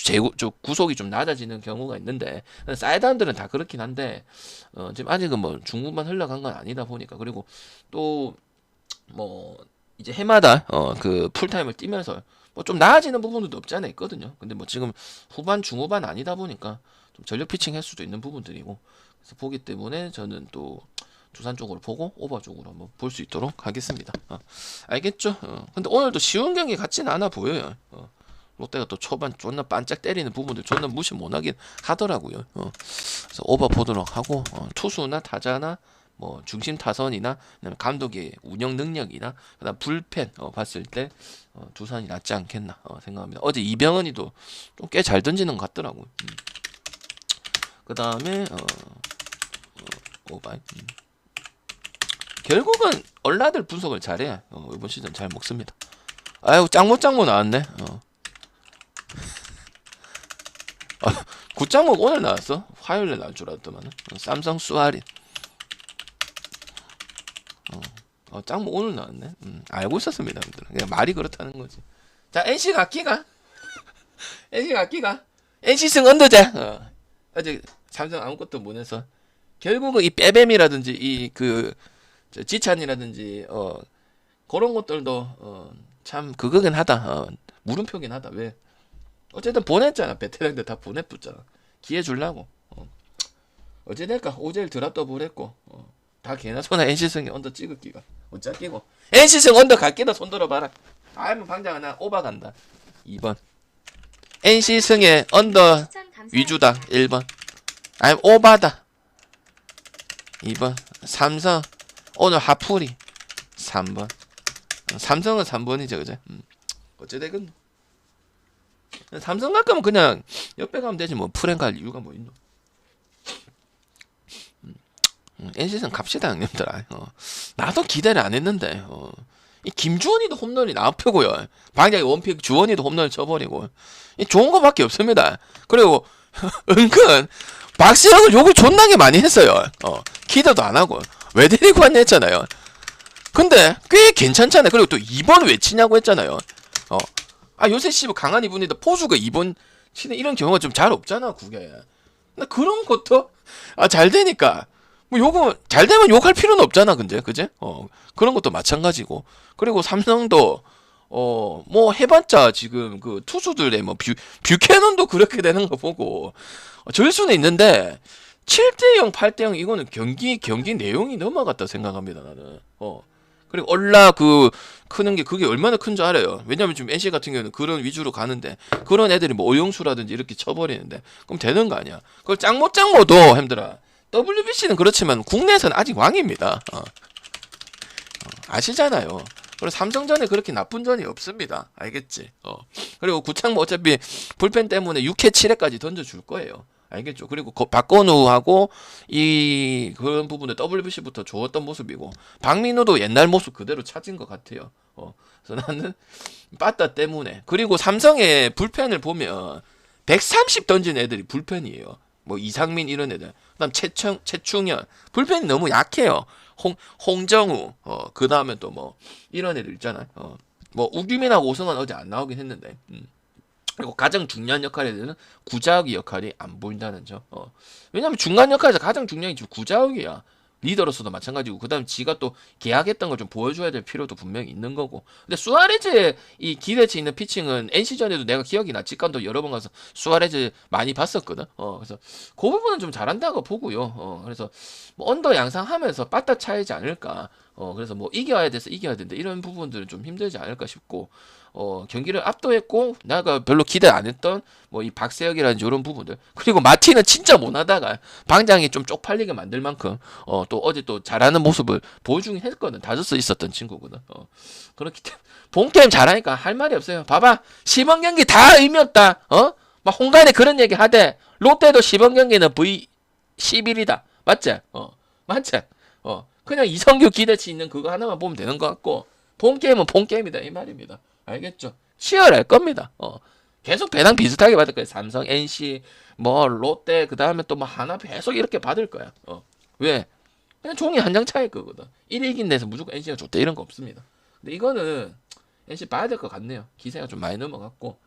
구속이 좀 낮아지는 경우가 있는데 사이담들은 다 그렇긴 한데 지금 아직은 뭐 중반만 흘러간 건 아니다 보니까 그리고 또 뭐 이제 해마다 그 풀타임을 뛰면서 뭐 좀 나아지는 부분도 없지 않아 있거든요. 근데 뭐 지금 후반 중후반 아니다 보니까 좀 전력 피칭 할 수도 있는 부분들이고 그래서 보기 때문에 저는 또 두산 쪽으로 보고 오버 쪽으로 한번 볼 수 있도록 하겠습니다. 알겠죠? 근데 오늘도 쉬운 경기 같지는 않아 보여요. 롯데가 또 초반 존나 반짝 때리는 부분들 존나 무시 못하긴 하더라고요. 그래서 오버 보도록 하고 투수나 타자나 뭐 중심 타선이나 그다음에 감독의 운영 능력이나 그다음 불펜 봤을 때 두산이 낫지 않겠나 생각합니다. 어제 이병헌이도 좀 꽤 잘 던지는 것 같더라고요. 그다음에 오바이 결국은 얼라들 분석을 잘해. 이번 시즌 잘 먹습니다. 아유 짱모 나왔네. 굿짱모 오늘 나왔어? 화요일에 나올 줄 알았더만. 삼성 수아린. 짱모 오늘 나왔네. 알고 있었습니다, 여러분들. 그냥 말이 그렇다는 거지. 자, NC 각기가 NC승 언더자. 어제 삼성 아무것도 못 해서 결국은 이 빼뱀이라든지 이 그 지찬이라든지 그런 것들도 참 그거긴 하다. 물음표긴 하다. 왜? 어쨌든 보냈잖아. 베테랑들 다 보내붙잖아. 기회 주려고. 어찌될까? 오젤 드랍 더블했고 다 개나 소나 NC승이 언더 찍을 기가 어짜 끼고 NC승 언더 갈게다 손 들어봐라. 알면 방장 하나 오바 간다. 2번 NC승의 언더 추천 감사합니다. 위주다. 1번 아니면 오바다. 2번 삼성 오늘 하풀이 3번 삼성은 3번이죠 그죠? 어찌되건 삼성 갈 거면 그냥 옆에 가면 되지 뭐 프랭 갈 이유가 뭐 있노? NC는 갑시다 형님들. 나도 기대를 안 했는데 이 김주원이도 홈런이 나왔고요. 방장이 원픽 주원이도 홈런을 쳐버리고 이 좋은 거밖에 없습니다. 그리고 은근 박시영은 욕을 존나게 많이 했어요. 기대도 안 하고 왜 데리고 왔냐 했잖아요. 근데 꽤 괜찮잖아요. 그리고 또 2번 왜 치냐고 했잖아요. 요새 씨발 강한 이분이다 포수가 2번 치는 이런 경우가 좀 잘 없잖아 국에. 근데 그런 것도 잘 되니까 뭐 요거 잘 되면 욕할 필요는 없잖아 근데 그제? 그런 것도 마찬가지고. 그리고 삼성도 뭐 해봤자 지금 그 투수들의 뭐 뷰캐넌도 그렇게 되는 거 보고 질 수는 있는데 7대0 8대0 이거는 경기 내용이 넘어갔다 생각합니다 나는. 그리고 얼라 그 크는 게 그게 얼마나 큰 줄 알아요. 왜냐면 지금 NC 같은 경우는 그런 위주로 가는데 그런 애들이 뭐 오용수라든지 이렇게 쳐버리는데 그럼 되는 거 아니야. 그걸 짱모도 힘들어. WBC는 그렇지만 국내에서는 아직 왕입니다. 아시잖아요. 그리고 삼성전에 그렇게 나쁜 전이 없습니다. 알겠지? 그리고 구창모 어차피 불펜 때문에 6회 7회까지 던져줄 거예요. 알겠죠? 그리고 박건우하고 이 그런 부분에 WBC부터 좋았던 모습이고 박민우도 옛날 모습 그대로 찾은 것 같아요. 그래서 나는 빠따 때문에. 그리고 삼성의 불펜을 보면 130 던진 애들이 불펜이에요. 뭐 이상민 이런 애들. 그다음 최충현 불펜이 너무 약해요. 홍정우 그 다음에 또 뭐 이런 애들 있잖아요. 뭐 우규민하고 오승환 어제 안 나오긴 했는데. 그리고 가장 중요한 역할에는 구자욱이 역할이 안 보인다는 점. 왜냐면 중간 역할에서 가장 중요한 게 지금 구자욱이야. 리더로서도 마찬가지고 그다음 지가 또 계약했던 걸 좀 보여줘야 될 필요도 분명히 있는 거고. 근데 수아레즈의 이 기대치 있는 피칭은 NC전에도 내가 기억이 나. 직관도 여러 번 가서 수아레즈 많이 봤었거든. 그래서 그 부분은 좀 잘한다고 보고요. 그래서 뭐 언더 양상하면서 빠따 차이지 않을까. 그래서 뭐 이겨야 돼서 이겨야 된다 이런 부분들은 좀 힘들지 않을까 싶고. 경기를 압도했고 내가 별로 기대 안 했던 뭐 이 박세혁이라든지 이런 부분들. 그리고 마티는 진짜 못하다가 방장이 좀 쪽팔리게 만들 만큼 또 어제 또 잘하는 모습을 보여주긴 했거든. 다저스 있었던 친구거든. 그렇기 때문에 본게임 잘하니까 할 말이 없어요. 봐봐 시범 경기 다 의미 없다. 막 홍간에 그런 얘기 하대. 롯데도 시범 경기는 V11이다 맞지? 맞지? 그냥 이성규 기대치 있는 그거 하나만 보면 되는 것 같고 본게임은 본게임이다 이 말입니다. 알겠죠? 치열할 겁니다. 계속 배당 비슷하게 받을 거예요. 삼성, NC, 뭐 롯데, 그 다음에 또 뭐 하나 계속 이렇게 받을 거야. 왜? 그냥 종이 한 장 차일 거거든. 1위긴 내서 무조건 NC가 좋다 이런 거 없습니다. 근데 이거는 NC 봐야 될 것 같네요. 기세가 좀 많이 넘어갔고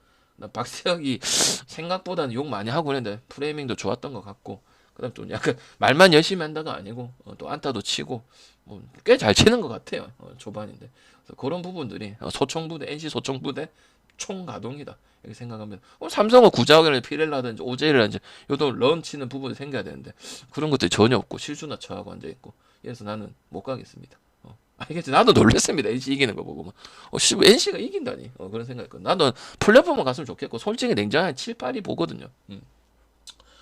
박세혁이 생각보다는 욕 많이 하고 그랬는데 프레이밍도 좋았던 것 같고 그다음 또 약간 말만 열심히 한다가 아니고 또 안타도 치고 뭐 꽤 잘 치는 것 같아요. 초반인데 그래서 그런 부분들이 소총부대 NC 소총부대 총가동이다 이렇게 생각합니다. 삼성은 구자욱이라든지 피렐라든지 오제이라든지 요도 런 치는 부분이 생겨야 되는데 그런 것들이 전혀 없고 실수나 처하고 앉아 있고 그래서 나는 못 가겠습니다. 알겠지? 나도 놀랐습니다. NC 이기는 거 보고 NC가 이긴다니 그런 생각했거든. 나도 플랫폼만 갔으면 좋겠고 솔직히 냉정하게 7, 8이 보거든요.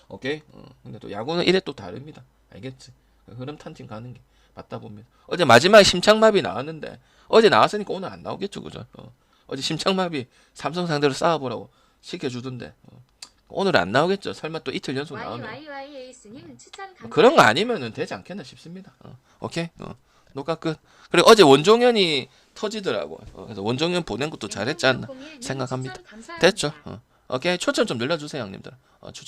오케이. 근데 또 야구는 이래 또 다릅니다. 알겠지? 흐름 탄 팀 가는 게 맞다 보면. 어제 마지막에 심창마비 나왔는데 어제 나왔으니까 오늘 안 나오겠죠, 그죠? 어제 심창마비 삼성 상대로 싸워보라고 시켜주던데 오늘 안 나오겠죠? 설마 또 이틀 연속 나오면 YYYAS님 추천 감사합니다. 그런 거 아니면은 되지 않겠나 싶습니다. 오케이. 녹화 끝. 그리고 어제 원종현이 터지더라고. 그래서 원종현 보낸 것도 잘했지 않나 생각합니다. 됐죠? 오케이. 초점 좀 늘려주세요, 형님들.